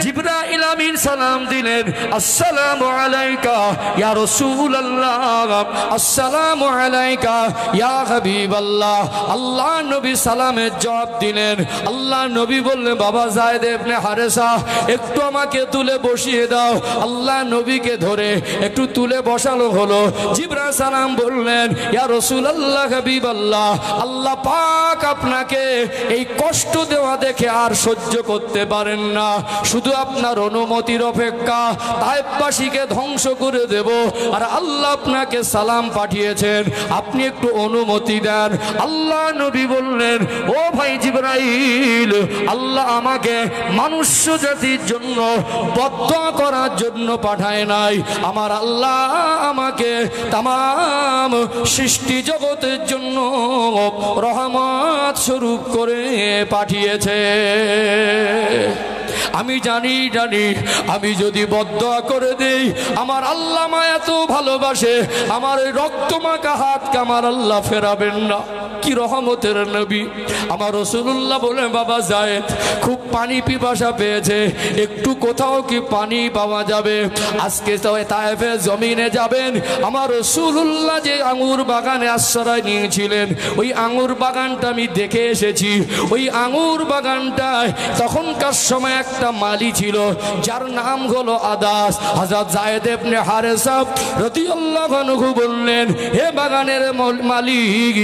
জিবরাইল আমিন সালাম দিলেন, আসসালামু আলাইকা ইয়া রাসূলুল্লাহ, আসসালামু আলাইকা ইয়া হাবিবাল্লাহ। আল্লাহ নবী সালামের জবাব দিলেন। আল্লাহ নবী বললেন, বাবা যায়েদ ইবনে হারেসা, একটু আমাকে তুলে বসিয়ে দাও। আল্লাহ নবীকে ধরে একটু তুলে বসালো হলো। জিবরাইল সালাম বললেন, ইয়া রাসূলুল্লাহ, হাবিবাল্লাহ, আল্লাহ পাক আপনাকে এই কষ্ট দেওয়া দেখে আর সহ্য করতে পারেন না, শুধু আপনার অনুমতির অপেক্ষা। তায়েফবাসীকে ধ্বংস করে দেব, আর আল্লাহ আপনাকে সালাম পাঠিয়েছেন, আপনি একটু অনুমতি দেন। আল্লাহ নবী বললেন, ও ভাই জিবরাইল, আল্লাহ আমাকে মনুষ্য জাতির জন্য বদদুয়া করার জন্য পাঠায় নাই, আমার আল্লাহ আমাকে তামাম সৃষ্টি জগতের জন্য রহমত স্বরূপ করে পাঠিয়েছে। আমি জানি আমি যদি বদদুয়া করে দেই, আমার আল্লাহ মায়া তো ভালোবাসে, আমার এই রক্তমাখা হাতকে আমার আল্লাহ ফেরাবেন না। কি রহমতের নবী আমার রাসূলুল্লাহ বলে, বাবা যায়েদ খুব পানি পিপাসা পেয়েছে, একটু কোথাও কি পানি পাওয়া যাবে? আজকে তো তায়েফের জমিনে যাবেন, আমার রাসূলুল্লাহ যে আঙ্গুর বাগানে আশ্রয় নিয়েছিলেন, ওই আঙ্গুর বাগানটা আমি দেখে এসেছি। ওই আঙ্গুর বাগানটায় তখনকার সময় একটা মালি ছিল, যার নাম হলো আদাস। হযরত যায়েদ ইবনে হারেসা রাদিয়াল্লাহু আনহু বললেন, হে বাগানের মালিক,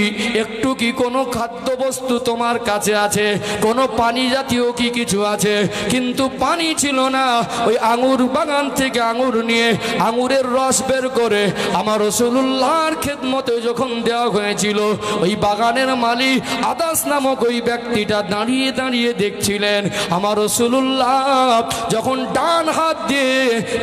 একটু কি কোনো খাদ্যবস্তু তোমার কাছে আছে? কোনো পানি জাতীয় কি কিছু আছে? কিন্তু পানি ছিল না। ওই আঙ্গুর বাগান থেকে আঙ্গুর নিয়ে আঙ্গুরের রস বের করে আমার রাসূলুল্লাহর খেদমতে যখন দেওয়া হয়েছিল, ওই বাগানের মালিক আদাস নামক ওই ব্যক্তিটা দাঁড়িয়ে দাঁড়িয়ে দেখছিলেন। আমার রাসূলুল্লাহ যখন ডান হাত দিয়ে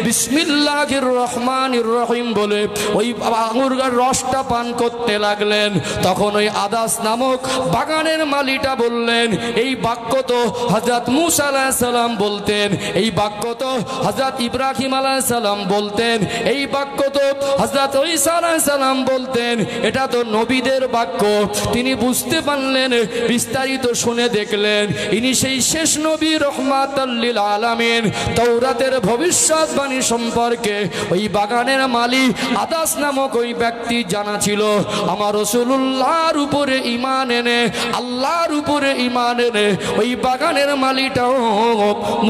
বিসমিল্লাহির রহমানির রহিম বলে ওই আঙ্গুরের রসটা পান করতে লাগলেন, তখন ওই আদাস নামক বাগানের মালিটা বললেন, এই বাক্য তো হযরত মূসা আলাইহিস সালাম বলতেন, এই বাক্য তো হযরত ইব্রাহিম আলাইহিস সালাম বলতেন, এই বাক্য তো হযরত ঈসা আলাইহিস সালাম বলতেন, এটা তো নবীদের বাক্য। তিনি বুঝতে পারলেন, বিস্তারিত শুনে দেখলেন, ইনি সেই শেষ নবী রহমাতাল লিল আলামিন। তাওরাতের ভবিষ্যৎবাণী সম্পর্কে ওই বাগানের মালিক আদাস নামক ওই ব্যক্তি জানা ছিল। আমার রাসূলুল্লাহর উপরে ঈমান এনে, আল্লাহর উপরে ঈমান এনে ওই বাগানের মালিকটাও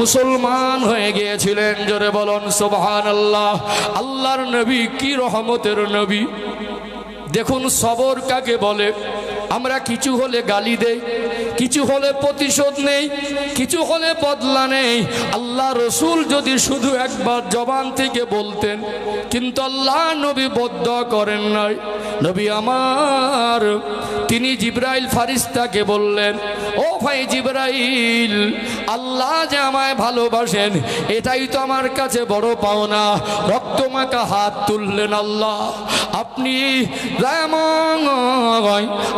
মুসলমান হয়ে গিয়েছিলেন। জোরে বলুন সুবহানাল্লাহ। আল্লাহর নবী কি রহমতের নবী। দেখুন সবর কাকে বলে। আমরা কিছু হলে গালি দেই, কিছু হলে প্রতিশোধ নেই, কিছু হলে বদলা নেই। আল্লাহ রসুল যদি শুধু একবার জবান থেকে বলতেন, কিন্তু আল্লাহ নবী বদদুয়া করেন নাই। নবী আমার তিনি জিবরাইল ফারিস্তাকে বললেন, ও ভাই জিবরাইল, আল্লাহ যে আমায় ভালোবাসেন এটাই তো আমার কাছে বড় পাওনা। রক্তমাখা হাত তুললেন, আল্লাহ আপনি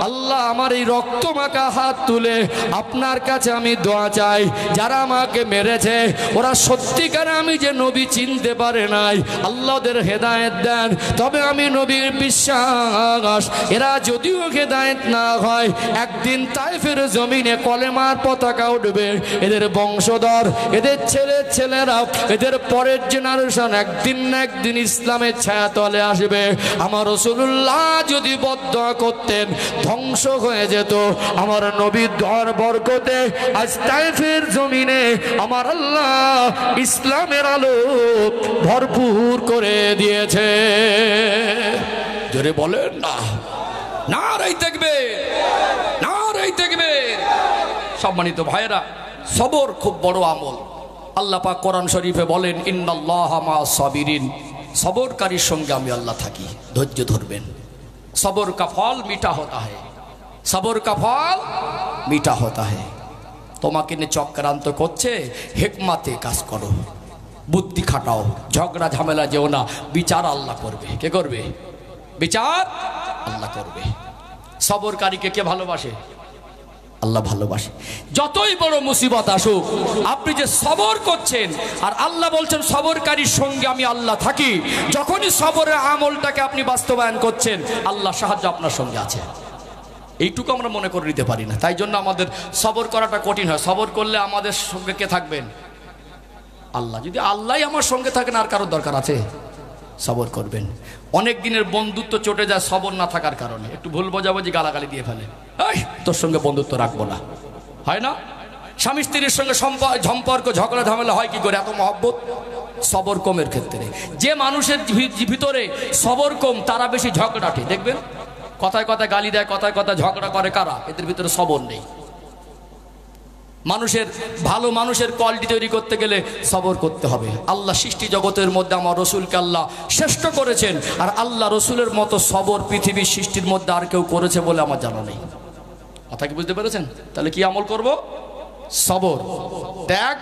আল্লাহ আমার এই রক্তমাখা হাত তুলে আপনার কাছে আমি দোয়া চাই, যারা আমাকে মেরেছে ওরা সত্যিকারে আমি যে নবী চিনতে পারে নাই, আল্লাহ ওদের হেদায়েত দেন। তবে আমি নবীর বিশ্বাস, এরা যদিও হেদায়েত না হয়, একদিন তায়েফের জমিনে কলেমার পতাকা উঠবে। এদের বংশধর, এদের ছেলেরা, এদের পরের জেনারেশন একদিন না একদিন ইসলামের ছায়া তলে আসবে। আমার রাসূলুল্লাহ যদি বদদুয়া করতেন, ধ্বংস হয়ে যেত। আমার নবীর দোয়ার বরকতে আজ তায়েফের জমিনে আমার আল্লাহ ইসলামের আলো ভরপুর করে দিয়েছে। জোরে বলেন না, নারাই তাকবীর, নারাই তাকবীর। সম্মানিত ভাইরা, সবর খুব বড় আমল। আল্লাহ পাক কোরআন শরীফে বলেন, ইন্নাল্লাহা মা'আস সাবিরিন, সবরকারীর সঙ্গে আমি আল্লাহ থাকি। ধৈর্য ধরবেন। সবর কা ফল मीठा होता है, सबर का फल मीठा होता है। তোমাকে নিয়ে চক্রান্ত করছে, হিকমাতে কাজ করো, বুদ্ধি খাটাও, ঝগড়া ঝামেলা যেও না, বিচার আল্লাহ করবে। কে করবে? বিচার আল্লাহ করবে। সবরকারীকে কে ভালোবাসে? আল্লাহ ভালোবাসে। যতই বড় মুসিবত আসুক, আপনি যে সবর করছেন, আর আল্লাহ বলছেন সবরকারীর সঙ্গে আমি আল্লাহ থাকি। যখনই সবরের আমলটাকে আপনি বাস্তবায়ন করছেন, আল্লাহ সাহায্য আপনার সঙ্গে আছে। এইটুকু আমরা মনে করে নিতে পারি না, তাই জন্য আমাদের সবর করাটা কঠিন হয়। সবর করলে আমাদের সঙ্গে কে থাকবেন? আল্লাহ। যদি আল্লাহই আমার সঙ্গে থাকেন, আর কারোর দরকার আছে? সবর করবেন। অনেক দিনের বন্ধুত্ব চটে যায় সবর না থাকার কারণে। একটু ভুল বোঝাবুঝি, গালাগালি দিয়ে ফেলে, এই তোর সঙ্গে বন্ধুত্ব রাখবো না, হয় না? স্বামী স্ত্রীর সঙ্গে সম্পর্ক ঝগড়া ঝামেলা হয় কি করে? এত মহব্বত। সবর কমের ক্ষেত্রে যে মানুষের ভিতরে সবর কম, তারা বেশি ঝগড়াটে। দেখবেন কথায় কথায় গালি দেয়, কথায় কথায় ঝগড়া করে, কারা? এদের ভিতরে সবর নেই। মানুষের ভালো মানুষের কোয়ালিটি তৈরি করতে গেলে সবর করতে হবে। আল্লাহ সৃষ্টি জগতের মধ্যে আমার রসুলকে আল্লাহ শ্রেষ্ঠ করেছেন, আর আল্লাহ রসুলের মতো সবর পৃথিবীর সৃষ্টির মধ্যে আর কেউ করেছে বলে আমার জানা নেই। কথা কি বুঝতে পেরেছেন? তাহলে কি আমল করব? সবর, ত্যাগ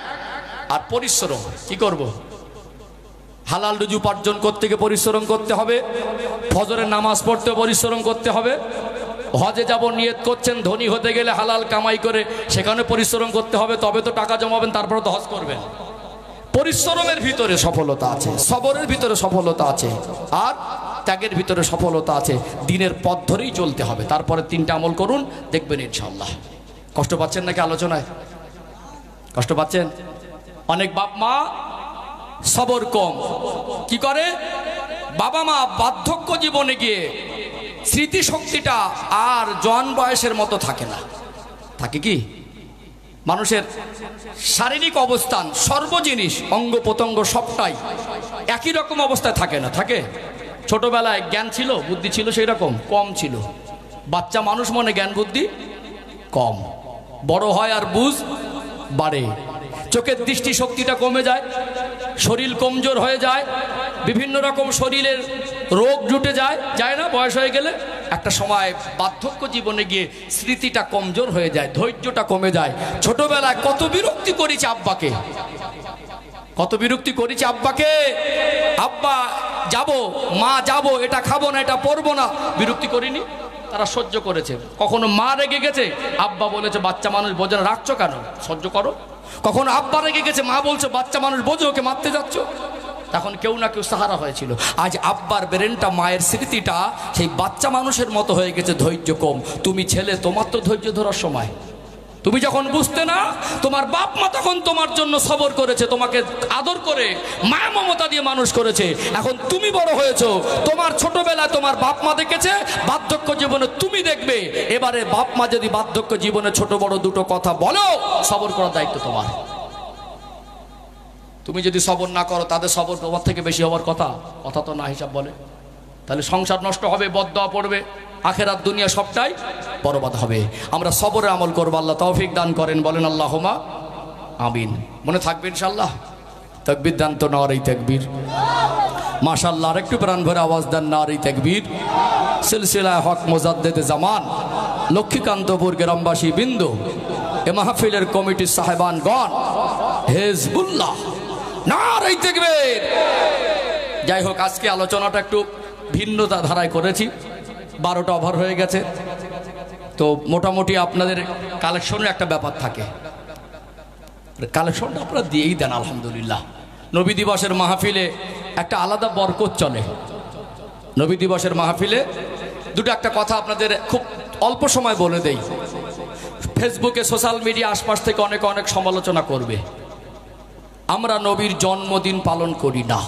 আর পরিশ্রম। কি করব? হালাল রুজি উপার্জন করতে গিয়ে পরিশ্রম করতে হবে, ফজরের নামাজ পড়তে পরিশ্রম করতে হবে, হজে যাব নিয়ত করছেন, ধনী হতে গেলে হালাল কামাই করে সেখানে পরিশ্রম করতে হবে, তবে তো টাকা জমাবেন, তারপরে তো হজ করবেন। পরিশ্রমের ভিতরে সফলতা আছে, সবরের ভিতরে সফলতা আছে, আর ত্যাগের ভিতরে সফলতা আছে। দিনের পথ ধরেই চলতে হবে। তারপরে তিনটা আমল করুন, দেখবেন ইনশাআল্লাহ। কষ্ট পাচ্ছেন নাকি আলোচনায়? কষ্ট পাচ্ছেন? অনেক বাপ মা সবর কম। কি করে? বাবা মা বার্ধক্য জীবনে গিয়ে স্মৃতিশক্তিটা আর জোয়ান বয়সের মতো থাকে না। থাকে কি? মানুষের শারীরিক অবস্থান, সর্ব জিনিস, অঙ্গ প্রত্যঙ্গ সবটাই একই রকম অবস্থায় থাকে না। থাকে? ছোটবেলায় জ্ঞান ছিল, বুদ্ধি ছিল সেই রকম, কম ছিল। বাচ্চা মানুষ মনে জ্ঞান বুদ্ধি কম, বড় হয় আর বুঝ বাড়ে। চোখের দৃষ্টি শক্তিটা কমে যায়, শরীর কমজোর হয়ে যায়, বিভিন্ন রকম শরীরের রোগ জুটে যায়, যায় না? বয়স হয়ে গেলে একটা সময় বার্ধক্য জীবনে গিয়ে স্মৃতিটা কমজোর হয়ে যায়, ধৈর্যটা কমে যায়। ছোটবেলায় কত বিরক্তি করেছি আব্বাকে, কত বিরক্তি করেছি আব্বাকে। আব্বা যাব, মা যাব, এটা খাবো না, এটা পরবো না, বিরক্তি করিনি? তারা সহ্য করেছে। কখনো মা রেগে গেছে, আব্বা বলেছে বাচ্চা মানুষ বোঝে না, রাখছো কেন, সহ্য করো। কখনো আব্বা রেগে গেছে, মা বলছে বাচ্চা মানুষ বোঝো, ওকে মারতে যাচ্ছ। তখন কেউ না কেউ সাহারা হয়েছিল। আজ আব্বার ব্রেনটা, মায়ের স্মৃতিটা সেই বাচ্চা মানুষের মতো হয়ে গেছে, ধৈর্য কম। তুমি ছেলে, তোমার তো ধৈর্য ধরার সময়। তুমি যখন বুঝতে না, তোমার বাপ মা তখন তোমার জন্য সবর করেছে, তোমাকে আদর করে মায়া মমতা দিয়ে মানুষ করেছে। এখন তুমি বড় হয়েছো, তোমার ছোটবেলায় তোমার বাপ মা দেখেছে, বার্ধক্য জীবনে তুমি দেখবে। এবারে বাপ মা যদি বার্ধক্য জীবনে ছোট বড় দুটো কথা বলো, সবর করার দায়িত্ব তোমার। তুমি যদি সবর না করো, তাদের সবর তোমার থেকে বেশি হওয়ার কথা, কথা তো না হিসাব বলে। তাহলে সংসার নষ্ট হবে, বদদোয়া পড়বে, আখেরাত দুনিয়া সবটাই বরবাদ হবে। আমরা সবরে আমল করবো, আল্লাহ তৌফিক দান করেন, বলেন আল্লাহুম্মা আমিন। মনে থাকবে ইনশাআল্লাহ। তাকবীর দান তো, নারে তাকবীর, মাশাআল্লাহ। আর একটু প্রাণ ভরে আওয়াজ দেন, নারে তাকবীর। সিলসিলা হক মুজাদ্দিদে জামান, লক্ষ্মীকান্তপুর গ্রামবাসী বিন্দু, এ মাহফিলের কমিটির সাহেবানগণ, হিজবুল্লাহ, নারে তাকবীর। যাই হোক, আজকে আলোচনাটা একটু ভিন্ন ধারায় করেছি, 12টা ওভার হয়ে গেছে। তো মোটামুটি আপনাদের কালেকশনের একটা ব্যাপার থাকে, কালেকশনটা আপনারা দিয়েই দেন আলহামদুলিল্লাহ। নবী দিবসের মাহফিলে একটা আলাদা বরকত চলে। নবী দিবসের মাহফিলে দুটো একটা কথা আপনাদের খুব অল্প সময় বলে দেই। ফেসবুকে, সোশ্যাল মিডিয়া আশপাশ থেকে অনেকে অনেক সমালোচনা করবে। আমরা নবীর জন্মদিন পালন করি না।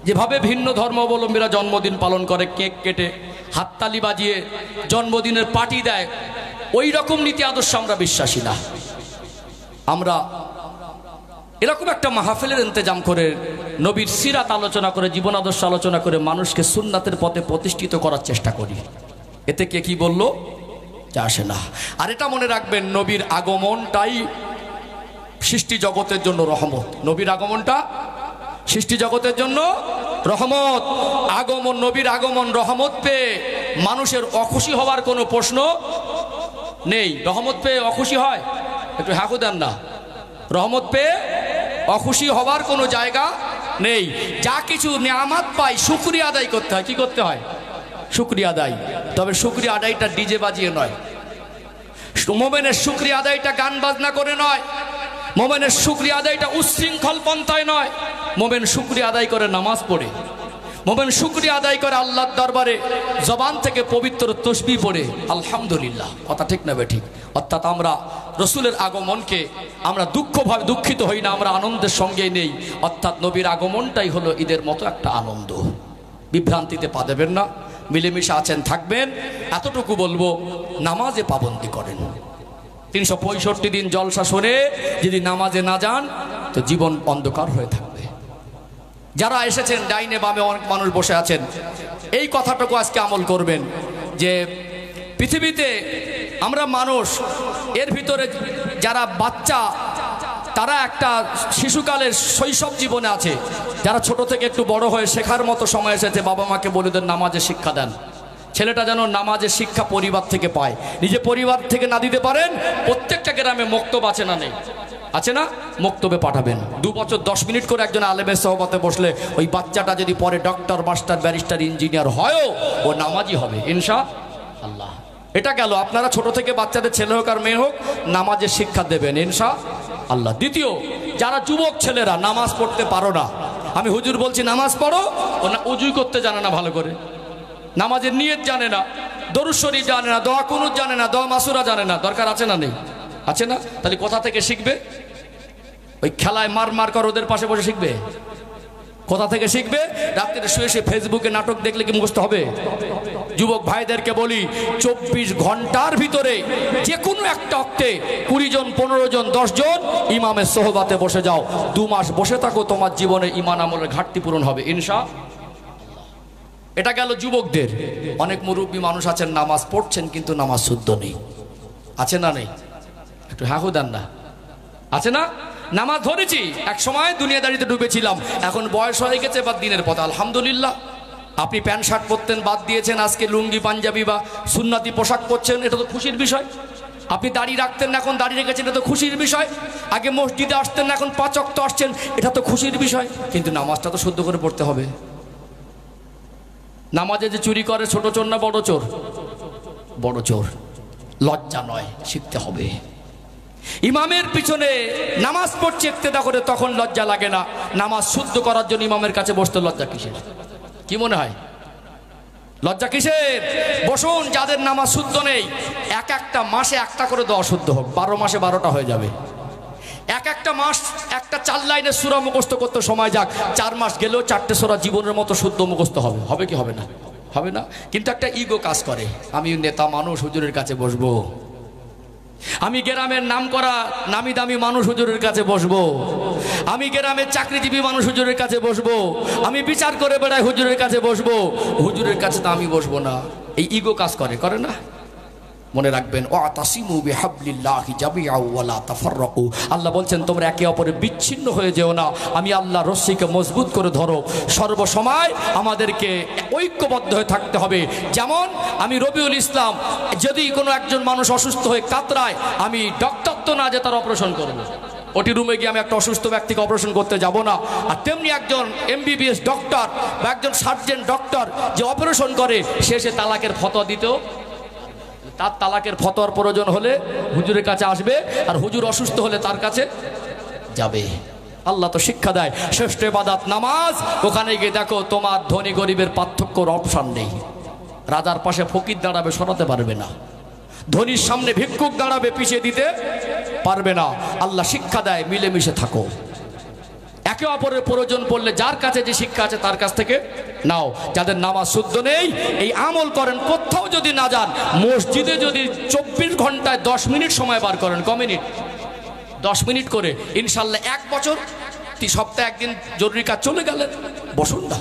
যেভাবে ভিন্ন ধর্মাবলম্বীরা জন্মদিন পালন করে, কেক কেটে হাততালি বাজিয়ে জন্মদিনের পার্টি দেয়, ওই রকম নীতি আদর্শ আমরা বিশ্বাসী না। আমরা এরকম একটা মাহফিলের ইন্তজাম করে নবীর সিরাত আলোচনা করে, জীবন আদর্শ আলোচনা করে মানুষকে সুন্নাতের পথে প্রতিষ্ঠিত করার চেষ্টা করি। এতে কে কি বলল যা আসে না। আর এটা মনে রাখবেন, নবীর আগমনটাই সৃষ্টি জগতের জন্য রহমত। নবীর আগমনটা সৃষ্টি জগতের জন্য রহমত। আগমন, নবীর আগমন রহমত পেয়ে মানুষের অখুশি হওয়ার কোনো প্রশ্ন নেই। রহমত পেয়ে অখুশি হয়? একটু হাঁকু দেন না। রহমত পেয়ে অখুশি হওয়ার কোনো জায়গা নেই। যা কিছু নিয়ামত পাই শুকরিয়া আদায় করতে হয়। কি করতে হয়? শুকরিয়া আদায়। তবে শুকরিয়া আদায়টা ডিজে বাজিয়ে নয়, মোমেনের শুকরিয়া আদায়টা গান বাজনা করে নয়, মোমেনের শুকরিয়া আদায়টা উচ্ছৃঙ্খল পন্থায় নয়। মোমেন শুকরিয়া আদায় করে নামাজ পড়ে, মোমেন শুকরিয়া আদায় করে আল্লাহর দরবারে জবান থেকে পবিত্র তসবিহ পড়ে আলহামদুলিল্লাহ। কথা ঠিক না বেঠিক? অর্থাৎ আমরা রসুলের আগমনকে আমরা দুঃখিত হই না, আমরা আনন্দের সঙ্গে নেই। অর্থাৎ নবীর আগমনটাই হলো ঈদের মতো একটা আনন্দ। বিভ্রান্তিতে পা দেবেন না, মিলেমিশে আছেন থাকবেন। এতটুকু বলবো, নামাজে পাবন্দি করেন। 365 দিন জলসা শুনে যদি নামাজে না যান তো জীবন অন্ধকার হয়ে থাকবে। যারা এসেছেন ডাইনে বামে অনেক মানুষ বসে আছেন, এই কথাটুকু আজকে আমল করবেন যে পৃথিবীতে আমরা মানুষ, এর ভিতরে যারা বাচ্চা তারা একটা শিশুকালের শৈশব জীবনে আছে, যারা ছোট থেকে একটু বড় হয়ে শেখার মতো সময় এসেছে, বাবা মাকে বলে দেন নামাজের শিক্ষা দেন। ছেলেটা যেন নামাজের শিক্ষা পরিবার থেকে পায়। নিজে পরিবার থেকে না দিতে পারেন, প্রত্যেকটা গ্রামে মক্তব আছে না নেই? আছে না? মক্তবে পাঠাবেন। 2 বছর 10 মিনিট করে একজন আলেমের সহবতে বসলে ওই বাচ্চাটা যদি পরে ডক্টর, মাস্টার, ব্যারিস্টার, ইঞ্জিনিয়ার হয়ও ও নামাজি হবে ইনশাআল্লাহ। এটা গেল। আপনারা ছোট থেকে বাচ্চাদের ছেলে হোক আর মেয়ে হোক নামাজের শিক্ষা দেবেন ইনশাআল্লাহ। দ্বিতীয়, যারা যুবক ছেলেরা নামাজ পড়তে পারো না, আমি হুজুর বলছি নামাজ পড়ো, ও না উজু করতে জানে না ভালো করে, নামাজের নিয়ত জানে না, দরুদ শরীফ জানে না, দোয়া কুনুত জানে না, দোয়া মাসুরা জানে না। দরকার আছে না নেই? আছে না? তাহলে কোথা থেকে শিখবে? ওই খেলায় মার কর ওদের পাশে বসে শিখবে? কোথা থেকে শিখবে? রাত্রে শুয়ে শুয়ে ফেসবুকে নাটক দেখলে কি মুখস্থ হবে? যুবক ভাইদেরকে বলি, 24 ঘন্টার ভিতরে যে কোনো একটা অক্টে 20 জন, 15 জন, 10 জন ইমামের সোহবাতে বসে যাও। 2 মাস বসে থাকো, তোমার জীবনে ঈমান আমলের ঘাটতি পূরণ হবে ইনশাআল্লাহ। এটা গেল যুবকদের। অনেক মুরব্বী মানুষ আছেন নামাজ পড়ছেন কিন্তু নামাজ শুদ্ধ নেই। আছে না নেই? একটু হাঁকু দেন না। আছে না? নামাজ ধরেছি, এক সময় দুনিয়াদারিতে ডুবেছিলাম, এখন বয়স হয়ে গেছে বা দিনের পথে আলহামদুলিল্লাহ। আপনি প্যান্ট শার্ট পরতেন, বাদ দিয়েছেন, আজকে লুঙ্গি পাঞ্জাবি বা সুন্নাতি পোশাক পরছেন, এটা তো খুশির বিষয়। আপনি দাড়ি রাখতেন না, এখন দাড়ি রেখেছেন, এটা তো খুশির বিষয়। আগে মসজিদে আসতেন না, এখন 5 ওয়াক্ত আসছেন, এটা তো খুশির বিষয়। কিন্তু নামাজটা তো শুদ্ধ করে পড়তে হবে। নামাজে যে চুরি করে ছোট চোর না বড় চোর? বড় চোর। লজ্জা নয়, শিখতে হবে। ইমামের পিছনে নামাজ পড়ছে ইক্তেদা করে, তখন লজ্জা লাগে না। নামাজ শুদ্ধ করার জন্য ইমামের কাছে বসতে লজ্জা কিসের? কি মনে হয়? লজ্জা কিসের? বসুন। যাদের নামাজ শুদ্ধ নেই, একটা মাসে একটা করে দোয়া শুদ্ধ হোক, 12 মাসে 12টা হয়ে যাবে। একটা মাস একটা 4 লাইনের সূরা মুখস্থ করতে সময় যাক, 4 মাস গেলেও 4টে সূরা জীবনের মতো শুদ্ধ মুখস্থ হবে। হবে কি হবে না? হবে না। কিন্তু একটা ইগো কাজ করে, আমি নেতা মানুষ, হুজুরের কাছে বসবো, আমি গ্রামের নাম করা নামি দামি মানুষ, হুজুরের কাছে বসবো, আমি গ্রামের চাকরিজীবী মানুষ, হুজুরের কাছে বসবো, আমি বিচার করে বেড়াই, হুজুরের কাছে বসবো। হুজুরের কাছে তো আমি বসবো না। এই ইগো কাজ করে না? মনে রাখবেন, ওয়াতাসিমু বিহাবলিল্লাহি জামিআ ওয়ালা তাফাররাকু। আল্লাহ বলছেন তোমরা একে অপরে বিচ্ছিন্ন হয়ে যেও না, আমি আল্লাহ রশ্মিকে মজবুত করে ধরো। সর্বসময় আমাদেরকে ঐক্যবদ্ধ হয়ে থাকতে হবে। যেমন আমি রবিউল ইসলাম, যদি কোনো একজন মানুষ অসুস্থ হয়ে কাতরায়, আমি ডক্টর তো না যে তার অপারেশন করবো, ওটি রুমে গিয়ে আমি একটা অসুস্থ ব্যক্তিকে অপারেশন করতে যাব না। আর তেমনি একজন MBBS ডক্টর বা একজন সার্জেন্ট ডক্টর যে অপারেশন করে, সে তালাকের ফতোয়া দিতেও, তার তালাকের ফতোয়ার প্রয়োজন হলে হুজুরের কাছে আসবে, আর হুজুর অসুস্থ হলে তার কাছে যাবে। আল্লাহ তো শিক্ষা দেয়, শ্রেষ্ঠ ইবাদত নামাজ। ওখানে গিয়ে দেখো তোমার ধনী গরিবের পার্থক্যর অপশন নেই। রাজার পাশে ফকির দাঁড়াবে, সরাতে পারবে না। ধনীর সামনে ভিক্ষুক দাঁড়াবে, পিছিয়ে দিতে পারবে না। আল্লাহ শিক্ষা দেয় মিলেমিশে থাকো। একে অপরের প্রয়োজন পড়লে যার কাছে যে শিক্ষা আছে তার কাছ থেকে নাও। যাদের নামাজ শুদ্ধ নেই, এই আমল করেন। কোথাও যদি না যান, মসজিদে যদি 24 ঘন্টায় 10 মিনিট সময় বার করেন, ক মিনিট? 10 মিনিট করে, ইনশাল্লাহ 1 বছর, সপ্তাহে 1 দিন জরুরি কাজ চলে গেলেন, বসুন না।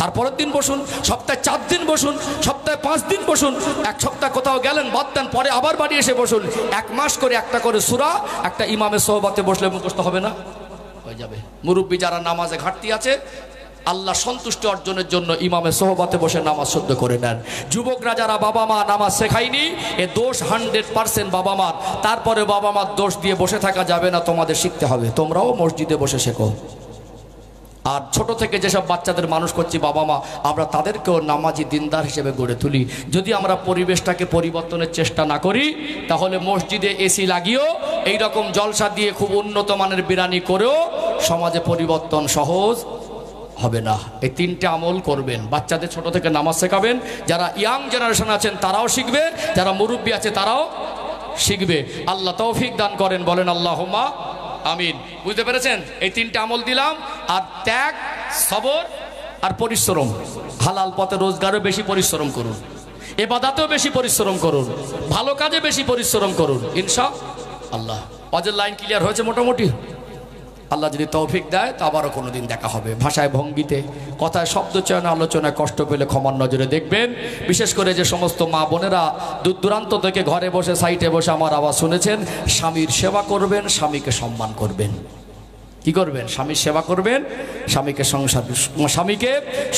তারপরের দিন বসুন, সপ্তাহে 4 দিন বসুন, সপ্তাহে 5 দিন বসুন। 1 সপ্তাহ কোথাও গেলেন, বাদ দেন, পরে আবার বাড়ি এসে বসুন। 1 মাস করে একটা করে সূরা একটা ইমামের সোহবতে বসলে মুখস্থ হবে না? হয়ে যাবে। মুরব্বী যারা নামাজে ঘাটতি আছে, আল্লাহ সন্তুষ্টি অর্জনের জন্য ইমামের সোহবতে বসে নামাজ শুদ্ধ করে নেন। যুবকরা যারা বাবা মা নামাজ শেখায়নি, এ দোষ 100% বাবা মার। তারপরে বাবা মার দোষ দিয়ে বসে থাকা যাবে না, তোমাদের শিখতে হবে। তোমরাও মসজিদে বসে শেখো। আর ছোট থেকে যেসব বাচ্চাদের মানুষ করছি বাবা মা, আমরা তাদেরকেও নামাজি দিনদার হিসেবে গড়ে তুলি। যদি আমরা পরিবেশটাকে পরিবর্তনের চেষ্টা না করি, তাহলে মসজিদে এসি লাগিয়েও এই রকম জলসা দিয়ে খুব উন্নত মানের বিরানি করেও সমাজে পরিবর্তন সহজ হবে না। এই 3টে আমল করবেন। বাচ্চাদের ছোট থেকে নামাজ শেখাবেন, যারা ইয়াং জেনারেশন আছেন তারাও শিখবে, যারা মুরব্বী আছে তারাও শিখবে। আল্লাহ তৌফিক দান করেন, বলেন আল্লাহুম্মা আমিন। বুঝতে পেরেছেন? এই 3টে আমল দিলাম। আর ত্যাগ, সবর আর পরিশ্রম। হালাল পথে রোজগারও বেশি পরিশ্রম করুন, ইবাদতেও বেশি পরিশ্রম করুন, ভালো কাজে বেশি পরিশ্রম করুন, ইনশাআল্লাহ। অজের লাইন ক্লিয়ার হয়েছে মোটামুটি? আল্লাহ যদি তৌফিক দেয় তা আবারও কোনো দিন দেখা হবে। ভাষায়, ভঙ্গিতে, কথায়, শব্দ চয়নে, আলোচনায় কষ্ট পেলে ক্ষমার নজরে দেখবেন। বিশেষ করে যে সমস্ত মা বোনেরা দূর দূরান্ত থেকে ঘরে বসে, সাইটে বসে আমার আওয়াজ শুনেছেন, স্বামীর সেবা করবেন, স্বামীকে সম্মান করবেন। কি করবেন? স্বামীর সেবা করবেন, স্বামীকে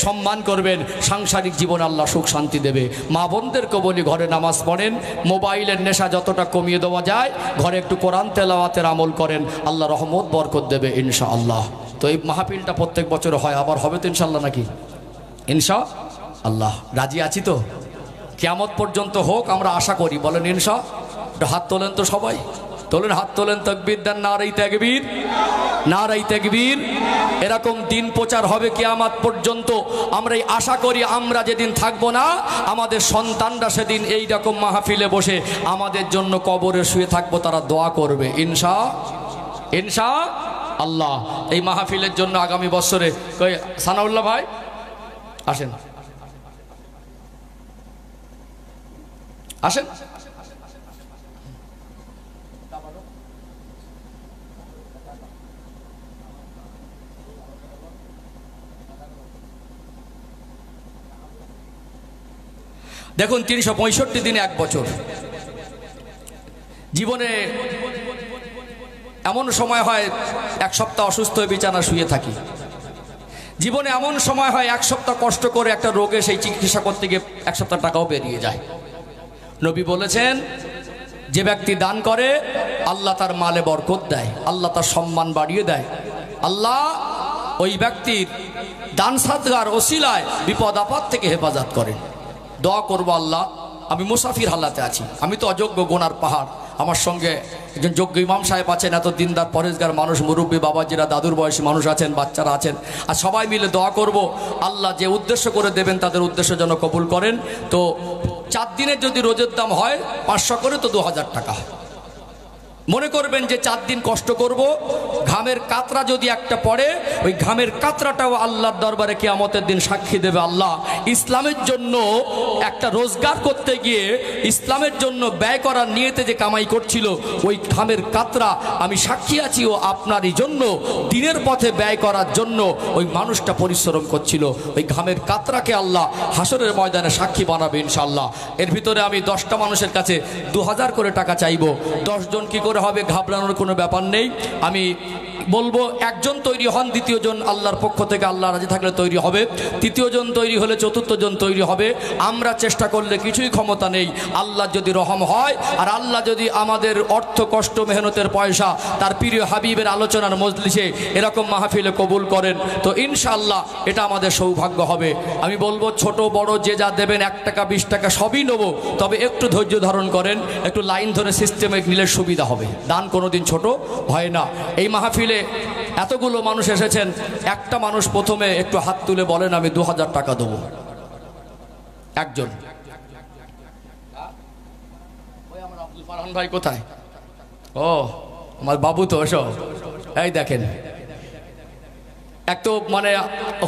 সম্মান করবেন। সাংসারিক জীবন আল্লাহ সুখ শান্তি দেবে। মা বোনদেরকে বলি, ঘরে নামাজ পড়েন, মোবাইলের নেশা যতটা কমিয়ে দেওয়া যায়, ঘরে একটু কোরআন তেলাওয়াতের আমল করেন, আল্লাহ রহমত বরকত দেবে ইনশাআল্লাহ। তো এই মাহফিলটা প্রত্যেক বছর হয়, আবার হবে তো ইনশাআল্লাহ নাকি? ইনশাআল্লাহ। রাজি আছি তো? কিয়ামত পর্যন্ত হোক আমরা আশা করি, বলেন ইনশাআল্লাহ। হাত তোলেন তো সবাই, তোলেন, হাত তোলেন, তাকবীর দেন, নারায়ে তাকবীর, নারায়ে তাকবীর। এরকম দিন প্রচার হবে কিয়ামত পর্যন্ত। আমরা এই আশা করি, আমরা যেদিন থাকবো না, আমাদের সন্তানরা সেদিন এই রকম মাহফিলে বসে আমাদের জন্য কবরে শুয়ে থাকবো, তারা দোয়া করবে ইনশাআল্লাহ। এই মাহফিলের জন্য আগামী বছরে সানাউল্লাহ ভাই আসেন, আসেন। দেখুন, 365 দিনে 1 বছর। জীবনে এমন সময় হয় 1 সপ্তাহ অসুস্থ হয়ে বিছানা শুয়ে থাকি। জীবনে এমন সময় হয় 1 সপ্তাহ কষ্ট করে একটা রোগে সেই চিকিৎসা করতে গিয়ে 1 সপ্তাহ টাকাও বেরিয়ে যায়। নবী বলেছেন, যে ব্যক্তি দান করে আল্লাহ তার মালে বরকত দেয়, আল্লাহ তার সম্মান বাড়িয়ে দেয়। আল্লাহ ওই ব্যক্তির দান সাদগার ওসিলায় বিপদ আপদ থেকে হেফাজত করেন। দোয়া করবো, আল্লাহ আমি মুসাফির হালাতে আছি, আমি তো অযোগ্য, গোনার পাহাড়। আমার সঙ্গে একজন যোগ্য ইমাম সাহেব আছেন, এত দিনদার পরেশগার মানুষ, মুরব্বী বাবাজিরা, দাদুর বয়সী মানুষ আছেন, বাচ্চারা আছেন। আর সবাই মিলে দোয়া করব, আল্লাহ যে উদ্দেশ্য করে দেবেন তাদের উদ্দেশ্য যেন কবুল করেন। তো 4 দিনের যদি রোজের দাম হয় 500 করে, তো 2000 টাকা। মনে করবেন যে 4 দিন কষ্ট করব, ঘামের কাতরা যদি একটা পড়ে, ওই ঘামের কাতরাটাও আল্লাহর দরবারে কিয়ামতের দিন সাক্ষী দেবে। আল্লাহ ইসলামের জন্য একটা রোজগার করতে গিয়ে, ইসলামের জন্য ব্যয় করার নিয়তে যে কামাই করছিল, ওই ঘামের কাতরা আমি সাক্ষী আছি, ও আপনারই জন্য দিনের পথে ব্যয় করার জন্য ওই মানুষটা পরিশ্রম করছিল। ওই ঘামের কাতরাকে আল্লাহ হাসরের ময়দানে সাক্ষী বানাবে ইনশাআল্লাহ। এর ভিতরে আমি 10টা মানুষের কাছে 2000 করে টাকা চাইবো। 10 জন কি করে হবে, ঘাবড়ানোর কোনো ব্যাপার নেই। আমি বলবো, একজন তৈরি হন, দ্বিতীয়জন আল্লাহর পক্ষ থেকে আল্লাহ রাজি থাকলে তৈরি হবে, তৃতীয়জন তৈরি হলে চতুর্থজন তৈরি হবে। আমরা চেষ্টা করলে কিছুই ক্ষমতা নেই। আল্লাহ যদি রহম হয়, আর আল্লাহ যদি আমাদের অর্থ, কষ্ট, মেহনতের পয়সা তার প্রিয় হাবিবের আলোচনার মজলিসে এরকম মাহফিলে কবুল করেন, তো ইনশাআল্লাহ এটা আমাদের সৌভাগ্য হবে। আমি বলবো, ছোট বড় যে যা দেবেন, 1 টাকা 20 টাকা সবই নেবো, তবে একটু ধৈর্য ধারণ করেন, একটু লাইন ধরে সিস্টেমে নিলে সুবিধা হবে। দান কোনোদিন ছোট হয় না। এই মাহফিলে এতগুলো মানুষ এসেছেন, একটা মানুষ প্রথমে একটু হাত তুলে বলেন, আমি 2000 টাকা দেবো। একজন। আব্দুল ফারহান ভাই কোথায়? ও আমার বাবু তো, এসো। এই দেখেন, এক তো মানে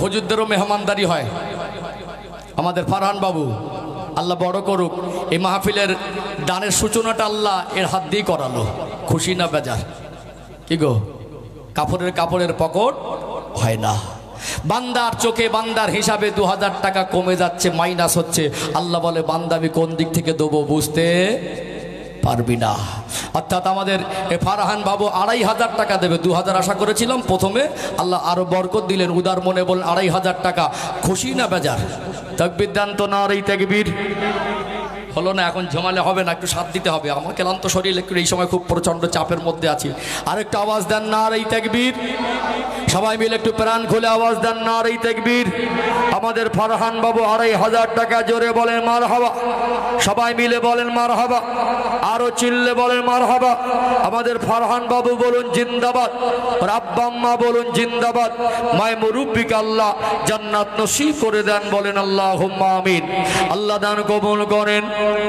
হুজুরদেরও মেহমানদারি হয়, আমাদের ফারহান বাবু, আল্লাহ বড় করুক। এই মাহফিলের দানের সূচনাটা আল্লাহ এর হাত দিয়ে করালো। খুশি না বেজার? কি গো, কাপড়ের পকেট হয় না। বান্দার চোখে, বান্দার হিসাবে 2000 টাকা কমে যাচ্ছে, মাইনাস হচ্ছে। আল্লাহ বলে, বান্দা আমি কোন দিক থেকে দেবো বুঝতে পারবি না। অর্থাৎ আমাদের এ ফারহান বাবু 2500 টাকা দেবে, 2000 আশা করেছিলাম প্রথমে, আল্লাহ আরো বরকত দিলেন, উদার মনে বলেন 2500 টাকা। খুশি না বেজার? তাকবীর দেন তো, নারে তাকবীর। হলো না, এখন ঝমালে হবে না, একটু সাথ দিতে হবে, আমার ক্লান্ত শরীর একটু এই সময় খুব প্রচণ্ড চাপের মধ্যে আছি। আরেকটু আওয়াজ দেন নারে তাকবীর। সবাই মিলে একটু প্রাণ খুলে আওয়াজ দেন নারে তাকবীর। আমাদের ফারহান বাবু 2500 টাকা, জোরে বলেন মারহাবা। সবাই মিলে বলেন মারহাবা, আরো চিল্লে বলেন মারহাবা। আমাদের ফারহান বাবু বলুন জিন্দাবাদ, আব্বা আম্মা বলুন জিন্দাবাদ। মায় মুরব্বিকে আল্লাহ জান্নাত নসিব করে দেন, বলেন আল্লাহুম্মা আমিন। আল্লাহ দান কবুল করেন।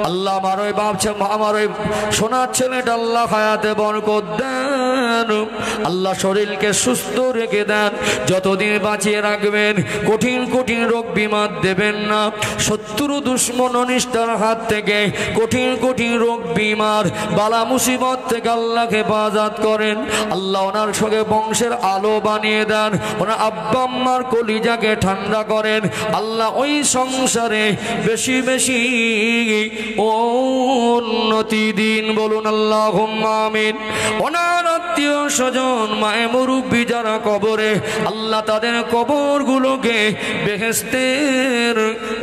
আল্লাহ আমার ওই বাপ আমার ওই সোনার ছেলেটা আল্লাহ হায়াতে বরকত দেন, আল্লাহ শরীরকে সুস্থ রেখে দেন, যতদিন বাঁচিয়ে রাখবেন, কঠিন কঠিন রোগ বিমার দেবেন না, শত্রু দুশ্মন অনিষ্টার হাত থেকে কঠিন কঠিন রোগ বিমার বালা মুসিবত থেকে আল্লাহকে হেফাজত করেন। আল্লাহ ওনার সঙ্গে বংশের আলো বানিয়ে দেন, ওনার আব্বা আম্মার কলিজাকে ঠান্ডা করেন। আল্লাহ ওই সংসারে বেশি বেশি উন্নতি দিন, বলুন আল্লাহুম্মা আমিন। ওনার আত্মীয় স্বজন মায়ে মুরব্বি যারা কবরে, আল্লাহ তাদের কবরগুলোকে বেহেশতের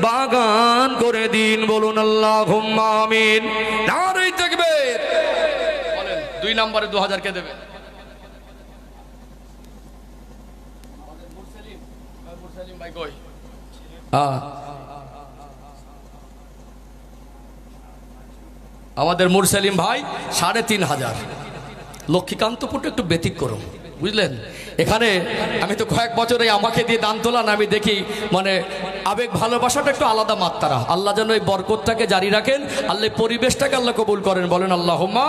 বাগান করে দিন, বলুন আল্লাহুম্মা আমিন। নারে তাকবীর। বলেন 2 নম্বরে 2000 কে দেবে? মুরসালিম ভাই কই? আমাদের মুরসালিম ভাই 3500। লক্ষ্মীকান্তপুরটা একটু ব্যতিক্রম, বুঝলেন? এখানে আমি তো কয়েক বছরে আমাকে দিয়ে দান তোলান, আমি দেখি মানে আবেগ ভালোবাসাটা একটু আলাদা মাত্রা। আল্লাহ যেন এই বরকতটাকে জারি রাখেন, আল্লাহ পরিবেশটাকে আল্লাহ কবুল করেন, বলেন আল্লাহুম্মা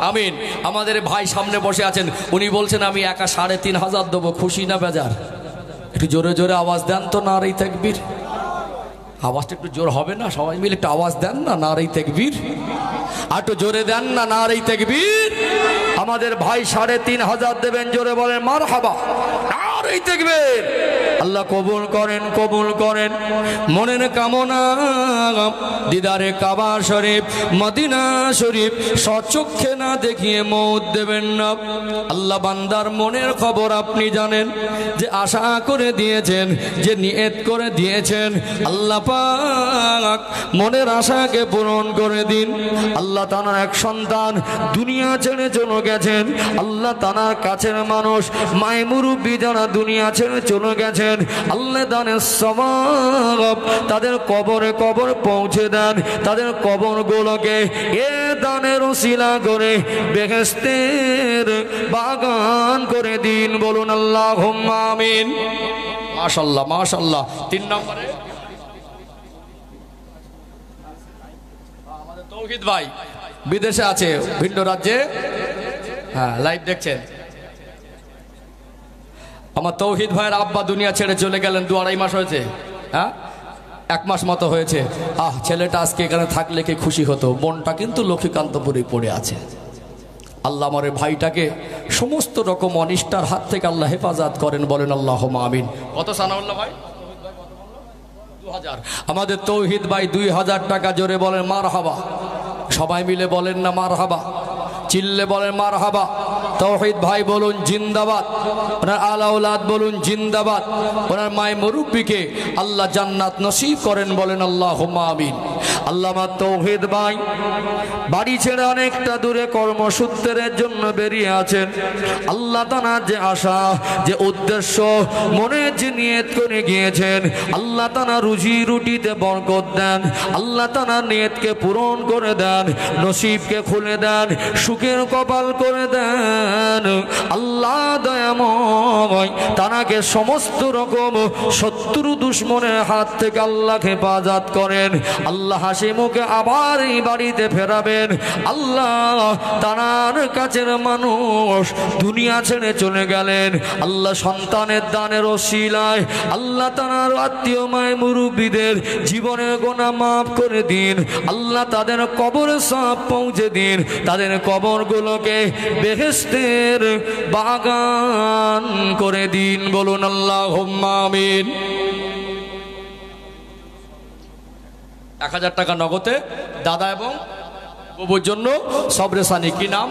আমিন। আমাদের ভাই সামনে বসে আছেন, উনি বলছেন আমি একা 3500 দেবো, খুশি না বেজার? একটু জোরে জোরে আওয়াজ দেন তো, নারে তাকবীর। আওয়াজটা একটু জোর হবে না? সবাই মিলে একটু আওয়াজ দেন না, নারে তাকবীর। আর একটু জোরে দেন না, নারে তাকবীর। আমাদের ভাই 3500 দেবেন, জোরে বলেন মারহাবা, নারে তাকবীর। আল্লাহ কবুল করেন, কবুল করেন। মনের কামনা দিদারে কাবা শরীফ, মদিনা শরীফ সচক্ষে না দেখিয়ে মওত দেবেন না। আল্লাহ বান্দার মনের খবর আপনি জানেন, যে আশা করে দিয়েছেন, যে নিয়ত করে দিয়েছেন, আল্লাহ পাক মনের আশাকে পূরণ করে দিন। আল্লাহ তানার এক সন্তান দুনিয়া ছেড়ে চলে গেছেন, আল্লাহ তানার কাছের মানুষ মায়ে মুরব্বি যারা দুনিয়া ছেড়ে চলে গেছেন, আল্লাহ দানের সওয়াব তাদের কবরে কবর পৌঁছে দেন, তাদের কবরগুলোকে এ দানের ওসিলা করে বেহেশতের বাগান করে দিন, বলুন আল্লাহুম্মা আমিন। মাশাআল্লাহ মাশাআল্লাহ। 3 নম্বরে আমাদের তৌহিদ ভাই বিদেশে আছে, ভিন্ন রাজ্যে, হ্যাঁ লাইভ দেখছেন। আমার তৌহিদ ভাইয়ের আব্বা দুনিয়া ছেড়ে চলে গেলেন, 2-2.5 মাস হয়েছে, হ্যাঁ 1 মাস মতো হয়েছে। ছেলেটা আজকে এখানে থাকলে কি খুশি হতো। বোনটা কিন্তু লক্ষ্মীকান্তপুরে পড়ে আছে। আল্লাহ আমার ভাইটাকে সমস্ত রকম অনিষ্টার হাত থেকে আল্লাহ হেফাজত করেন, বলেন আল্লাহুম্মা আমিন। কত সানাউল্লাহ ভাই? 2000। আমাদের তৌহিদ ভাই 2000 টাকা, জোরে বলেন মারহাবা। সবাই মিলে বলেন না মারহাবা, চিল্লে বলেন মারহাবা। তৌহিদ ভাই বলুন জিন্দাবাদ, ওনার আলাউলাদ বলুন জিন্দাবাদ, ওনার মায় মুরব্বিকে আল্লাহ জান্নাত নসিব করেন, বলেন আল্লাহুম্মা আমিন। আল্লামা তৌহিদ ভাই বাড়ি ছেড়ে অনেকটা দূরে কর্মসূত্রের জন্য বেরিয়ে আছেন। আল্লাহ তাআলার যে আশা, যে উদ্দেশ্য মনে যে নিয়ত করে গিয়েছেন, আল্লাহ তাআলা রুজি রুটিতে বরকত দেন, আল্লাহ তাআলা নিয়তকে পূরণ করে দেন, নসিবকে খুলে দেন, সুখের কপাল করে দেন। আল্লাহ দয়াময় তানাকে সমস্ত রকম শত্রু দুশ্মনের হাত থেকে আল্লাহ হেফাজত করেন। আল্লাহ হাসি মুখে আবার এই বাড়িতে ফেরাবেন। আল্লাহ তানার কাছের মানুষ দুনিয়া ছেড়ে চলে গেলেন, আল্লাহ সন্তানের দানের ওসিলায় আল্লাহ তানার আত্মীয় মায় মুরব্বিদের জীবনের গুনাহ মাফ করে দিন। আল্লাহ তাদের কবরে সওয়াব পৌঁছে দিন, তাদের কবরগুলোকে বেহেশতের বাগান করে দিন, বলুন আল্লাহুম্মা আমিন। 1000 টাকা নগদে দাদা এবং বুবুর জন্য সবরেসানি। কি নাম?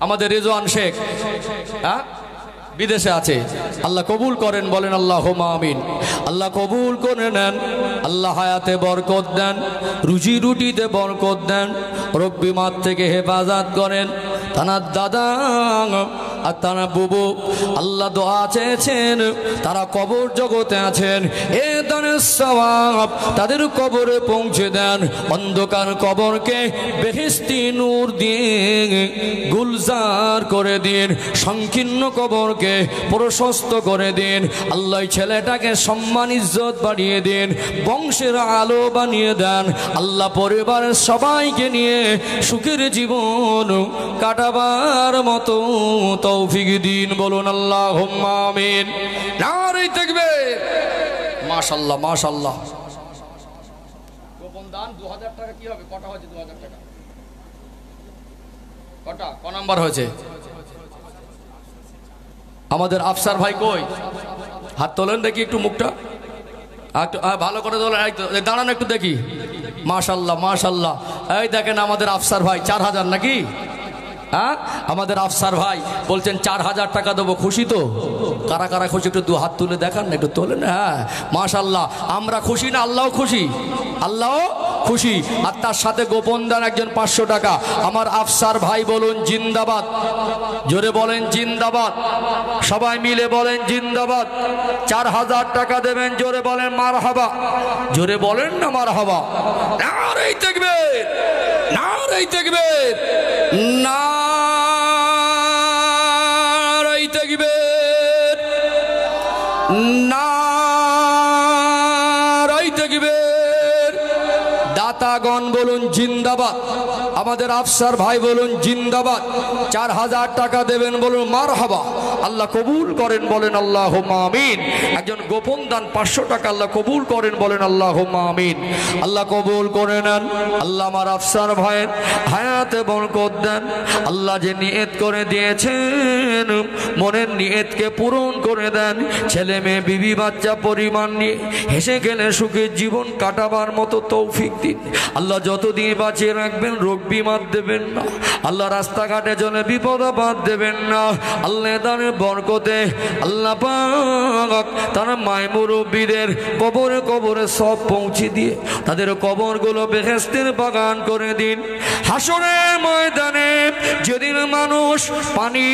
আমাদের রেজওয়ান শেখ, হ্যাঁ, বিদেশে আছে। আল্লাহ কবুল করেন, বলেন আল্লাহুম্মা আমিন। আল্লাহ কবুল করে নেন, আল্লাহ হায়াতে বরকত দেন, রুজি রুটিতে বরকত দেন, রোগ বিমার থেকে হেফাজত করেন। তানার দাদা আর তারা বুবু আল্লাহ দোয়া চেয়েছেন, তারা কবর জগতে আছেন, এ দানের সওয়াব তাদের কবরে পৌঁছে দেন। অন্ধকার কবরকে বেহেশতি নূর দিয়ে গুলজার করে দিন, সংকীর্ণ কবরকে প্রশস্ত করে দিন। আল্লাহ ছেলেটাকে সম্মান ইজ্জত বাড়িয়ে দিন, বংশের আলো বানিয়ে দেন। আল্লাহ পরিবারের সবাইকে নিয়ে সুখের জীবন কাটাবার মতো তৌফিক দিন, বলুন আল্লাহুম্মা আমিন। নারে তাকবীর। মাশাআল্লাহ মাশাআল্লাহ। গোপন দান 2000 টাকা। কি হবে? কটা হয়েছে? 2000 টাকা কটা? ক নাম্বার হয়েছে? আমাদের আফসার ভাই কই? হাত তোলেন দেখি একটু, মুখটা একটু ভালো করে তোলেন, দাঁড়ান একটু দেখি। মাশাআল্লাহ মাশাআল্লাহ। এই দেখেন আমাদের আফসার ভাই 4000 নাকি? হ্যাঁ, আমাদের আফসার ভাই বলছেন 4000 টাকা দেবো। খুশি তো? কারা কারা খুশি একটু দু হাত তুলে দেখান না, একটু তোলেন। হ্যাঁ মাশাআল্লাহ। আমরা খুশি না? আল্লাহও খুশি, আল্লাহও খুশি। আর তার সাথে গোপন দান একজন 500 টাকা। আমার আফসার ভাই বলুন জিন্দাবাদ, জোরে বলেন জিন্দাবাদ, সবাই মিলে বলেন জিন্দাবাদ। 4000 টাকা দেবেন, জোরে বলেন মারহাবা, জোরে বলেন না মারহাবা। নারে তাকবীর, নারে তাকবীর, নারে তাকবীর, নারে তাকবীর। দাতাগণ বলুন জিন্দাবাদ। আমাদের আফসার ভাই বলুন জিন্দাবাদ। 4000 টাকা দেবেন, বলুন মারহাবা। আল্লাহ কবুল করেন, বলেন আল্লাহুম্মা আমিন। একজন গোপন দান 500 টাকা, আল্লাহ কবুল করেন, বলেন আল্লাহুম্মা আমিন। আল্লাহ কবুল করে নেন। আল্লাহ আমার আফসার ভাইয়ের হায়াতে বরকত দেন। আল্লাহ যে নিয়ত করে দিয়েছেন, মনের নিয়তকে পূরণ করে দেন। ছেলে মেয়ে বিবি বাচ্চা পরিবার নিয়ে হেসে খেলে সুখের জীবন কাটাবার মতো তৌফিক দিন। আল্লাহ যতদিন বাঁচিয়ে রাখবেন, রোগ বিমার দেবেন না। আল্লাহ রাস্তাঘাটে জন্য বিপদ আপদ দেবেন না। আল্লাহ দানের বরকতে আল্লাহ পাক তারা মায় মুরব্বীদের কবরে কবরে সব পৌঁছে দিয়ে তাদের কবরগুলো বেহেশতের বাগান করে দিন। হাসরের ময়দানে যেদিন মানুষ পানি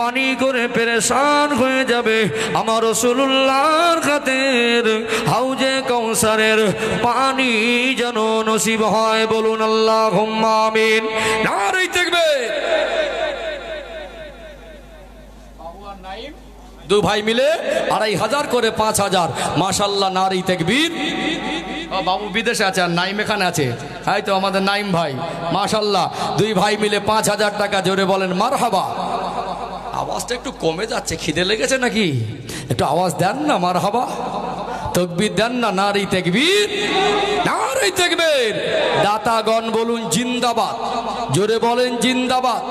পানি করে পেরেশান হয়ে যাবে, আমার রাসূলুল্লাহর খাতের হাউজে কাউসারের পানি যেন নসিব হয়, বলুন আল্লাহুম্মা আমিন। নারে তাকবীর। দু ভাই মিলে 2500 করে 5000। মাশাআল্লাহ, নারে তাকবীর। বাবু বিদেশে আছে আর নাইম এখানে আছে। এই তো আমাদের নাইম ভাই, মাশাআল্লাহ। দুই ভাই মিলে 5000 টাকা, জোরে বলেন মারহাবা। আওয়াজটা একটু কমে যাচ্ছে, খিদে লেগেছে নাকি? একটু আওয়াজ দেন না, মারহাবা। তাকবীর দেন না, নারে তাকবীর, নারে তাকবীর। দাতাগণ বলুন জিন্দাবাদ, জোরে বলেন জিন্দাবাদ।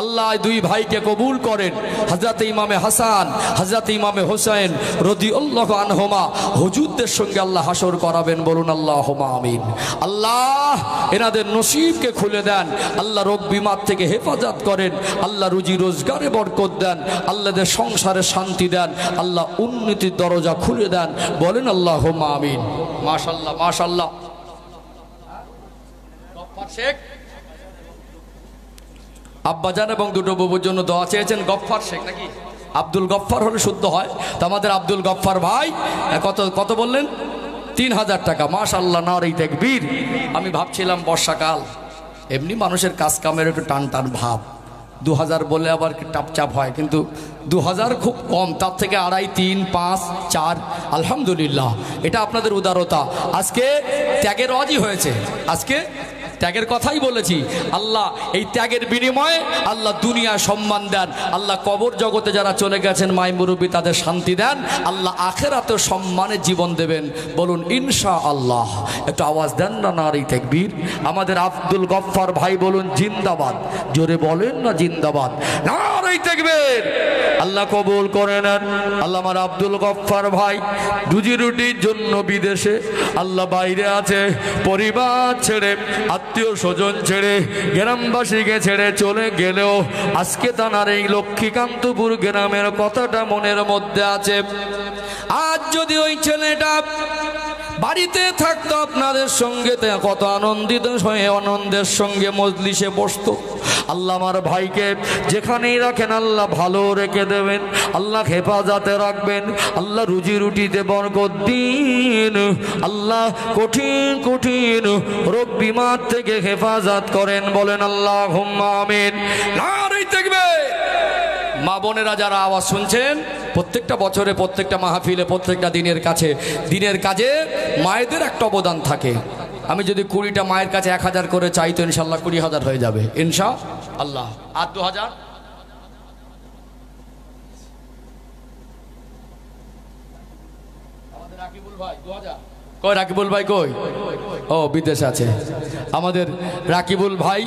আল্লাহ দুই ভাইকে কবুল করেন। হযরত ইমামে হাসান, হযরত ইমামে হোসেন রাদিয়াল্লাহু আনহুমা হুজুরদের সঙ্গে আল্লাহ হাসর করাবেন, বলুন আল্লাহুম্মা আমিন। আল্লাহ এনাদের নসিবকে খুলে দেন। আল্লাহ রোগ বিমার থেকে হেফাজত করেন। আল্লাহ রুজি রোজগারে বরকত দেন। আল্লাহদের সংসারে শান্তি দেন। আল্লাহ উন্নতির দরজা খুলে দেন, বলেন আল্লাহুম্মা আমিন। মাশাআল্লাহ মাশাআল্লাহ। গফফার শেখ আব্বাজান এবং দুটো বাবুর জন্য দোয়া চেয়েছেন। গফফার শেখ নাকি? আব্দুল গফফার হলে শুদ্ধ হয়। তো আমাদের আব্দুল গফফার ভাই কত কত বললেন? 3000 টাকা। মাশাআল্লাহ, নারে তাকবীর। আমি ভাবছিলাম বর্ষাকাল, এমনি মানুষের কাজ কামের একটু টান টান ভাব, 2000 বলে আবার টাপচাপ হয়, কিন্তু 2000 খুব কম। তার থেকে 2.5, 3, 5, 4 আলহামদুলিল্লাহ, এটা আপনাদের উদারতা। আজকে ত্যাগের ওয়াজি হয়েছে, আজকে ত্যাগের কথাই বলেছি। আল্লাহ এই ত্যাগের বিনিময়ে আল্লাহ দুনিয়া সম্মান দেন। আল্লাহ কবর জগতে যারা চলে গেছেন মাই মুরব্বী, তাদের শান্তি দেন। আল্লাহ আখেরাতে সম্মানের জীবন দেবেন, বলুন ইনশাআল্লাহ। একটু আওয়াজ দেন না, নারে তাকবীর। আমাদের আব্দুল গফফার ভাই বলুন জিন্দাবাদ, জোরে বলেন না জিন্দাবাদ। নারে নারাই তাকবীর। আল্লাহ কবুল করে নেন। আল্লাহ আমার আব্দুল গফফার ভাই রুজি রুটির জন্য বিদেশে, আল্লাহ বাইরে আছে, পরিবার ছেড়ে আত্মীয় স্বজন ছেড়ে গ্রামবাসীকে ছেড়ে চলে গেলেও আজকে তার এই লক্ষ্মীকান্তপুর গ্রামের কথাটা মনের মধ্যে আছে। আজ যদি ওই ছেলেটা বাড়িতে থাকতো আপনাদের সঙ্গে কত আনন্দিত হয়ে আনন্দের সঙ্গে মজলিসে বসতো। আল্লাহ আমার ভাইকে যেখানেই রাখেন আল্লাহ ভালো রেখে দেবেন, আল্লাহ হেফাজতে রাখবেন, আল্লাহ রুজি রুটিতে বরকত দিন, আল্লাহ কঠিন কঠিন রোগ বিমার থেকে হেফাজত করেন। বলেন আল্লাহুম্মা আমিন। নারে তাকবীর। মা বোনেরা যারা আওয়াজ শুনছেন, প্রত্যেকটা বছরে প্রত্যেকটা মাহফিলে প্রত্যেকটা দিনের কাজে মায়েদের একটা অবদান থাকে। আমি যদি 20টা মায়ের কাছে 1000 করে চাই তো ইনশাল্লাহ 20,000 হয়ে যাবে ইনশাআল্লাহ। আর 2000 আমাদের রাকিবুল ভাই 2000 কই? রাকিবুল ভাই কই? ও বিদেশে আছে আমাদের রাকিবুল ভাই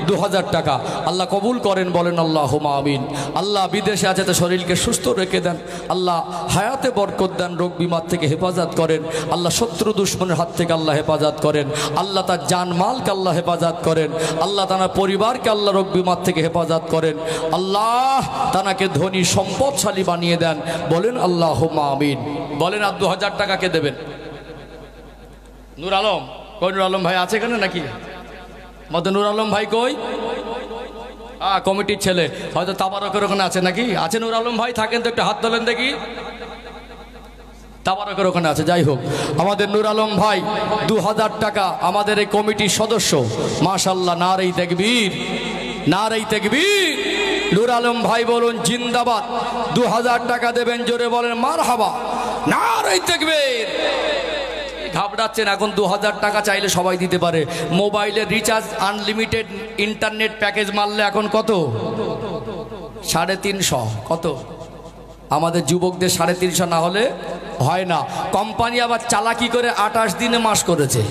2000 টাকা আল্লাহ কবুল করেন। বলেন আল্লাহুম্মা আমিন। আল্লাহ বিদেশে আছে তো শরীরকে সুস্থ রেখে দেন, আল্লাহ হায়াতে বরকত দেন, রোগ বিমার থেকে হেফাজত করেন, আল্লাহ শত্রু দুশ্মনের হাত থেকে আল্লাহ হেফাজত করেন, আল্লাহ তার জানমালকে আল্লাহ হেফাজত করেন, আল্লাহ তার পরিবারকে আল্লাহ রোগ বিমার থেকে হেফাজত করেন, আল্লাহ তাকে ধনী সম্পদশালী বানিয়ে দেন। বলেন আল্লাহুম্মা আমিন। বলেন আর 2000 টাকা কে দেবেন? নূর আলম কই? নূর আলম ভাই আছে এখানে নাকি? মধ্যে নূর আলম ভাই কই? কমিটির ছেলে হয়তো তাবারকের ওখানে আছে নাকি? আছে নূর আলম ভাই? থাকেন তো একটু হাত তোলেন দেখি। তাবারকের ওখানে আছে। যাই হোক, আমাদের নূর আলম ভাই 2000 টাকা আমাদের এই কমিটির সদস্য। মাশাআল্লাহ, নারে তাকবীর, নারে তাকবীর। নূর আলম ভাই বলুন জিন্দাবাদ। 2000 টাকা দেবেন, জোরে বলেন মারহাবা, নারে তাকবীর। ঘাবড়াচ্ছেন, এখন 2000 টাকা চাইলে সবাই দিতে পারে। মোবাইলের রিচার্জ আনলিমিটেড ইন্টারনেট প্যাকেজ মারলে এখন কত? 350। কত? আমাদের যুবকদের 350 না হলে হয় না। কোম্পানি আবার চালাকি করে 28 দিনে মাস করেছে,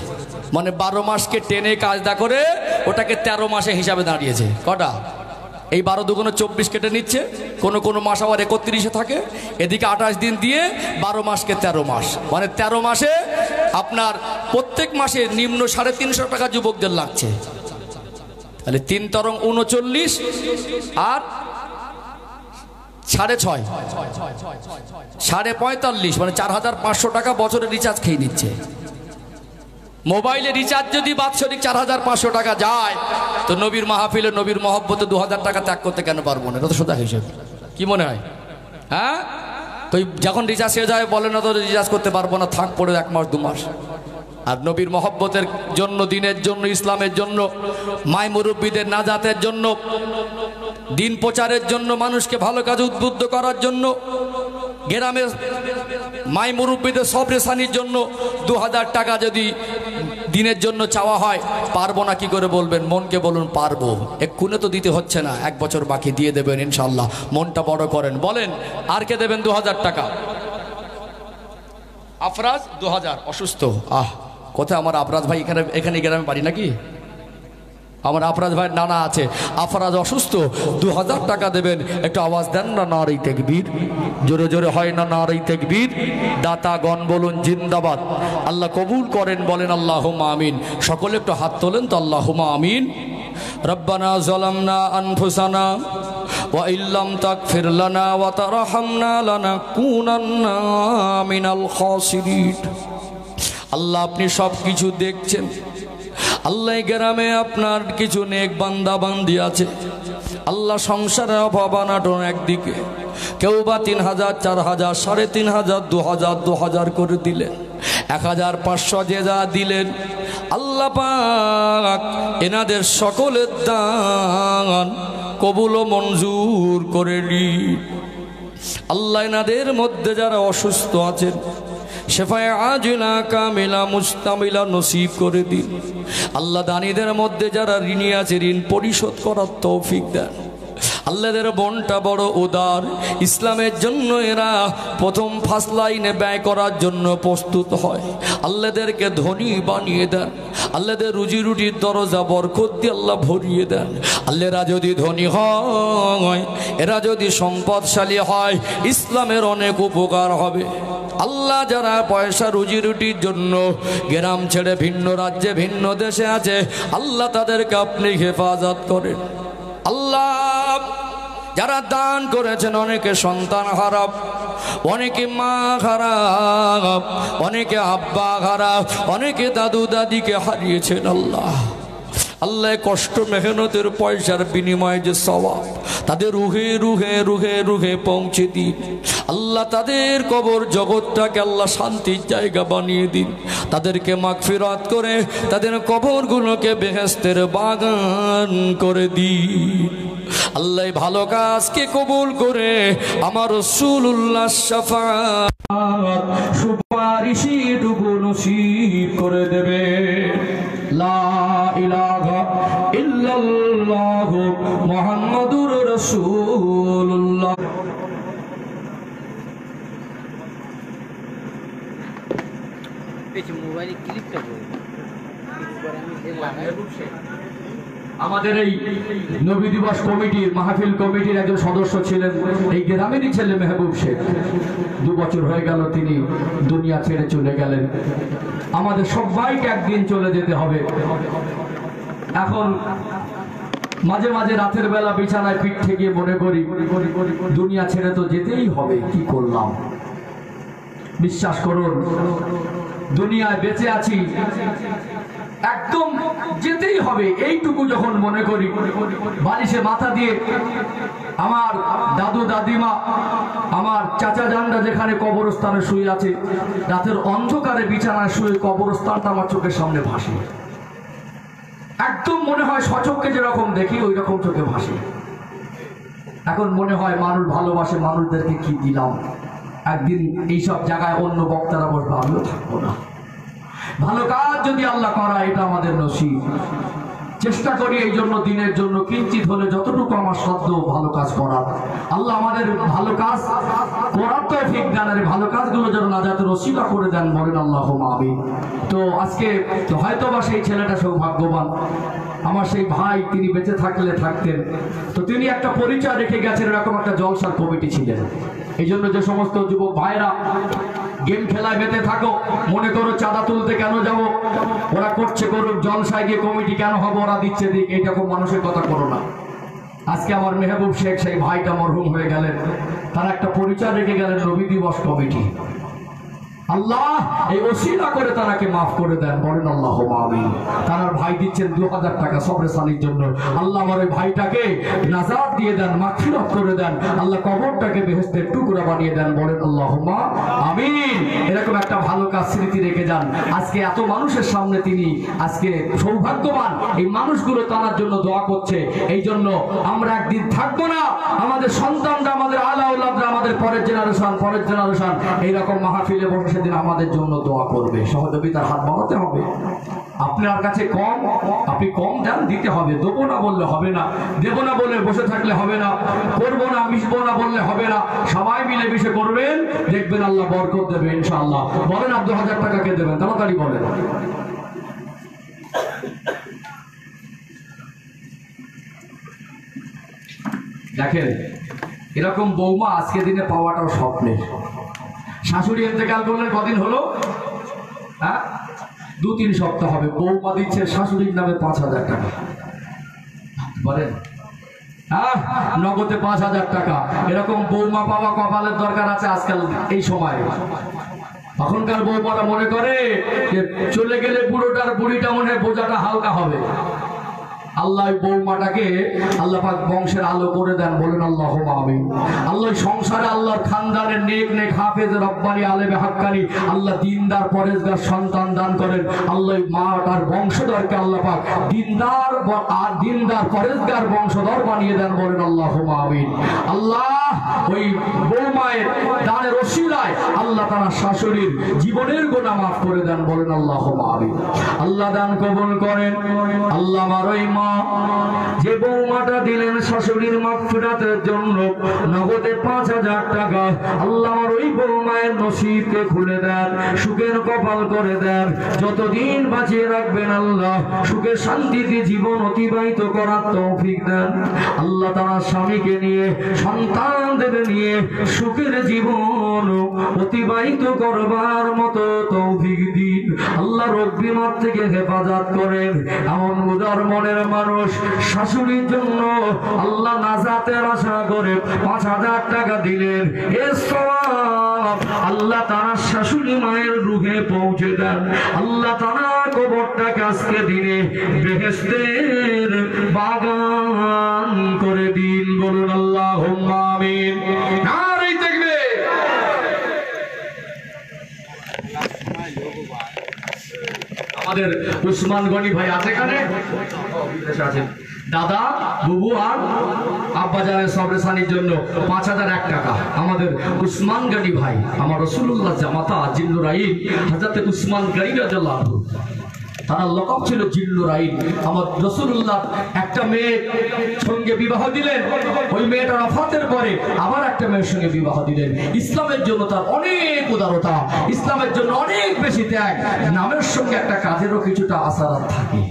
মানে 12 মাসকে টেনে কাজটা করে ওটাকে 13 মাসে হিসাবে দাঁড়িয়েছে। কটা? এই 12 দুগুণে 24 কেটে নিচ্ছে। কোনো মাস আবার 31-এ থাকে, এদিকে 28 দিন দিয়ে 12 মাসকে 13 মাস, মানে 13 মাসে আপনার প্রত্যেক মাসে নিম্ন 350 টাকা যুবকদের লাগছে। তাহলে 3 তরং 39 আর 6.5 45, মানে 4500 টাকা বছরে রিচার্জ খেয়ে নিচ্ছে। মোবাইলে রিচার্জ যদি বাৎসরিক 4500 টাকা যায়, তো নবীর মাহফিলে নবীর মহব্বতে 2000 টাকা ত্যাগ করতে কেন পারবো না? এটা তো সোজা হিসেব। কি মনে হয়? হ্যাঁ, তো যখন রিচার্জ হয়ে যায় বলে না তো রিচার্জ করতে পারবো না, থাক পড়ে 1 মাস 2 মাস। আর নবীর মহব্বতের জন্য, দিনের জন্য, ইসলামের জন্য, মাই মুরব্বীদের নাজাতের জন্য, দিন প্রচারের জন্য, মানুষকে ভালো কাজে উদ্বুদ্ধ করার জন্য, গ্রামের মাই মুরব্বীদের সবরেশানির জন্য 2000 টাকা যদি দিনের জন্য চাওয়া হয়, পারবো না কি করে বলবেন? মনকে বলুন পারবো। এক্ষুনি তো দিতে হচ্ছে না, 1 বছর বাকি দিয়ে দেবেন ইনশাল্লাহ। মনটা বড় করেন। বলেন আর কে দেবেন 2000 টাকা? আফরাজ 2000 অসুস্থ। কোথায় আমার আফরাজ ভাই? এখানে গ্রামে বাড়ি নাকি? আমার আফরাজ ভাই নানা আছে, আফরাজ অসুস্থ, 2000 টাকা দেবেন। একটু আওয়াজ দেন না, নারে তাকবীর। জোরে জোরে হয় না নারে তাকবীর? দাতাগণ বলুন জিন্দাবাদ। আল্লাহ কবুল করেন। বলেন আল্লাহুম্মা আমিন। সকলে একটু হাত তোলেন তো, আল্লাহুম্মা আমিন। রব্বানা যালামনা আনফুসানা ওয়া ইল্লাম তাগফির লানা ওয়া তারহামনা লানাকুনান্না মিনাল খাসিরিন। আল্লাহ আপনি সব কিছু দেখছেন। আল্লাহ গ্রামে আপনার কিছু নেক বান্দা বান্দি আছে। আল্লাহ সংসারের অভাব অনাটন একদিকে, কেউ বা 3000, 4000, 3500, 2000, 2000 করে দিলেন, 1500 যে যা দিলেন, আল্লাহ পাক এনাদের সকলের দান কবুল ও মঞ্জুর করে নিন। আল্লাহ এনাদের মধ্যে যারা অসুস্থ আছেন, শেফায়ে আজিলা কামিলা মুস্তামিলা নসিব করে দিন। আল্লাহ দানীদের মধ্যে যারা ঋণী আছে, ঋণ পরিশোধ করার তৌফিক দেন। আল্লাহদের বোনটা বড় উদার, ইসলামের জন্য এরা প্রথম ফার্স্ট লাইনে ব্যয় করার জন্য প্রস্তুত হয়। আল্লাহদেরকে ধনী বানিয়ে দেন, আল্লাহদের রুজি রুটির দরজা বরকত দিয়ে আল্লাহ ভরিয়ে দেন। আল্লাহরা যদি ধনী হয়, এরা যদি সম্পদশালী হয়, ইসলামের অনেক উপকার হবে। আল্লাহ যারা পয়সা রুজি রুটির জন্য গ্রাম ছেড়ে ভিন্ন রাজ্যে ভিন্ন দেশে আছে, আল্লাহ তাদেরকে আপনি হেফাজত করেন। আল্লাহ যারা দান করেছেন, অনেকে সন্তান হারাপ, অনেকে মা খারাপ, অনেকে আব্বা খারাপ, অনেকে দাদু দাদিকে হারিয়েছেন। আল্লাহ কষ্ট মেহনতের পয়সার বিনিময়ে যে সওয়াব তাদের রুহে রুহে রুহে রুহে পৌঁছে দিন। আল্লাহ তাদের কবর জগৎটাকে আল্লাহ শান্তির জায়গা বানিয়ে দিন। তাদেরকে মাগফিরাত করে তাদের কবরগুলোকে বেহেশতের বাগান করে দিন। আল্লাহ ভালো কাজকে কবুল করে আমার রাসূলুল্লাহ শাফাআত সুপারিশটুকু নসিব করে দেবে। লা ইলাহা ইল্লাল্লাহ মুহাম্মাদুর রাসূলুল্লাহ। মোবাইলে ক্লিপটা আমাদের এই নবী দিবস কমিটির মাহফিল কমিটির একজন সদস্য ছিলেন, এই গ্রামেরই ছেলে মেহবুব শেখ। 2 বছর হয়ে গেল তিনি দুনিয়া ছেড়ে চলে গেলেন। আমাদের সবাইকে একদিন চলে যেতে হবে। এখন মাঝে মাঝে রাতের বেলা বিছানায় পিঠ ঠেকিয়ে মনে করি দুনিয়া ছেড়ে তো যেতেই হবে, কি করলাম। বিশ্বাস করুন, দুনিয়ায় বেঁচে আছি, একদম যেতেই হবে এইটুকু যখন মনে করি, বালিশে মাথা দিয়ে আমার দাদু দাদিমা, আমার চাচা জানরা যেখানে কবরস্থানে শুয়ে আছে, রাতের অন্ধকারে বিছানায় শুয়ে কবরস্থানটা আমার চোখের সামনে ভাসে। একদম মনে হয় সচক্ষে যেরকম দেখি ওই রকম চোখে ভাসে। এখন মনে হয় মানুষ ভালোবাসে, মানুষদেরকে কি দিলাম। একদিন এইসব জায়গায় অন্য বক্তারা বসবে, আমিও থাকবো না। ভালো কাজ যদি আল্লাহ করা, এটা আমাদের নসিব। চেষ্টা করি এই জন্য দিনের জন্য কিঞ্চিত হলে যতটুকু আমার সাধ্য ভালো কাজ করার। আল্লাহ আমাদের ভালো কাজ করার তৌফিক দেন, আর ভালো কাজগুলো যেন নাজাতের ওসিলা করে দেন, বলেন আল্লাহুম্মা আমিন। তো আজকে হয়তোবা সেই ছেলেটা সৌভাগ্যবান, আমার সেই ভাই, তিনি বেঁচে থাকলে থাকতেন। তো তিনি একটা পরিচয় রেখে গেছেন, এরকম একটা জলসার কমিটি ছিলেন। এই জন্য যে সমস্ত যুবক ভাইরা গেম খেলায় মেতে থাকো, মনে করো চাঁদা তুলতে কেন যাব, ওরা করছে করুক, জলসায় গিয়ে কমিটি কেন হবে, ওরা দিচ্ছে দিক, এইরকম মানুষের কথা করো না। আজকে আমার মেহবুব শেখ সেই ভাইটা মরহুম হয়ে গেলেন, তারা একটা পরিচয় রেখে গেলেন নবী দিবস কমিটি। আল্লাহ এই ওসিলা করে তারাকে মাফ করে দেন, বলেন আল্লাহুম্মা আমিন। তার ভাই দিচ্ছেন 2000 টাকা সবরে সানির জন্য। আল্লাহ আমার ওই ভাইটাকে নাজাত দিয়ে দেন, মাগফিরাত করে দেন, আল্লাহ কবরটাকে বেহেশতের টুকরা বানিয়ে দেন, বলেন আল্লাহুম্মা আমিন। এরকম একটা ভালো কাজ স্মৃতি রেখে যান। আজকে এত মানুষের সামনে তিনি আজকে সৌভাগ্যবান, এই মানুষগুলো তার জন্য দোয়া করছে। এই জন্য আমরা একদিন থাকবো না, আমাদের সন্তানরা, আমাদের আলাউলাদরা, আমাদের পরের জেনারেশন এইরকম মাহফিলে বসে সেদিন আমাদের জন্য দোয়া করবে। সহযোগিতার হাত বাড়াতে হবে। আপনার কাছে কম, আপনি কম দেন, দিতে হবে। দেবো না বললে হবে না, দেবো না বলে বসে থাকলে হবে না, করবো না মিশবো না বললে হবে না। সবাই মিলে মিশে করবেন, দেখবেন আল্লাহ বরকত দেবে ইনশাআল্লাহ। বলেন 2000 টাকা কে দেবেন, তাড়াতাড়ি বলেন। দেখেন এরকম বৌমা আজকে দিনে পাওয়াটাও স্বপ্নের। শাশুড়ি ইন্তেকাল করলেন কদিন হলো, হ্যাঁ 2-3 সপ্তাহ হবে। বৌমা দিচ্ছে শাশুড়ির নামে 5000 টাকা, বলেন হ্যাঁ, নগদে 5000 টাকা। এরকম বৌমা পাওয়া কপালের দরকার আছে আজকাল এই সময়। তখনকার বৌমারা মনে করে যে চলে গেলে বুড়োটার বুড়িটা মনে হয় বোঝাটা হালকা হবে। আল্লাহ বৌমাটাকে আল্লাহ পাক বংশের আলো করে দেন, বলেন আল্লাহুম্মা আমিন। আল্লাহ সংসারে আল্লাহর খানদানের নেক হাফেজ রব্বানি আলেমে হাক্কানি আল্লাহ দিনদার পরেজগার সন্তান দান করেন। আল্লাহ মা তার বংশধরকে আল্লাহ পাক দিনদার পরেজগার বংশধর বানিয়ে দেন, বলেন আল্লাহুম্মা আমিন। আল্লাহ ওই বৌমায়ের দানের ওসিলায় আল্লাহ তার শাশুড়ির জীবনের গুনাহ মাফ করে দেন, বলেন আল্লাহুম্মা আমিন। আল্লাহ দান কবুল করেন। আল্লাহ আমার ওই মা যে বৌমাটা দিলেন শাশুড়ির মাগফিরাতের জন্য নগদে 5,000 টাকা, আল্লাহ আমার ওই বৌমায়ের নসিবকে খুলে দেন, সুখের কপাল করে দেন, যতদিন বাঁচিয়ে রাখবেন আল্লাহ সুখে শান্তিতে জীবন অতিবাহিত করার তৌফিক দেন। আল্লাহ তার স্বামীকে নিয়ে সন্তানদের নিয়ে সুখের জীবন অতিবাহিত করবার মতো তৌফিক দিন। আল্লাহ রোগ বিমার থেকে হেফাজত করেন। এমন উদার মনের মানুষ শাশুড়ির জন্য আল্লাহ নাজাতের আশা করে 5,000 টাকা দিলেন, এ সওয়াব আল্লাহ তার শাশুড়ি মায়ের রুহে পৌঁছে দেন। আল্লাহ তার কবরটাকে আজকে দিনে বেহেশতের বাগান করে দিন। বলুন আল্লাহুম্মা আমিন। নারে তাকবীর। আমাদের উসমান গনি ভাই আছে এখানে, দাদা বুবু আর আব্বাজানের সবরেসানির জন্য 5,001 টাকা আমাদের উসমান গনি ভাই, আমার রাসূলুল্লাহ জামাতা জিল্লুর আইন হযরত উসমান গনি রাদিয়াল্লাহু আনহু, তার লকব ছিল জিল্লুর আইন। আমার রাসূলুল্লাহ একটা মেয়ের সঙ্গে বিবাহ দিলেন, ওই মেয়েটা ওয়াফাতের পরে আবার একটা মেয়ের সঙ্গে বিবাহ দিলেন। ইসলামের জন্য তার অনেক উদারতা, ইসলামের জন্য অনেক বেশি ত্যাগ। নামের সঙ্গে একটা কাজেরও কিছুটা আসারাত থাকে।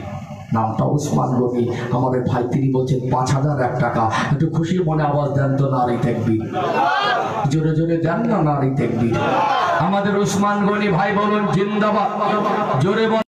নামটা উসমান গনি আমাদের ভাই, তিনি বলছেন 5,001 টাকা। একটু খুশির মনে আওয়াজ দেন তো নারী তাকবীর, জোরে জোরে দেন না নারী তাকবীর। আমাদের উসমান গনি ভাই বলুন জিন্দাবাদ, জোরে বলুন।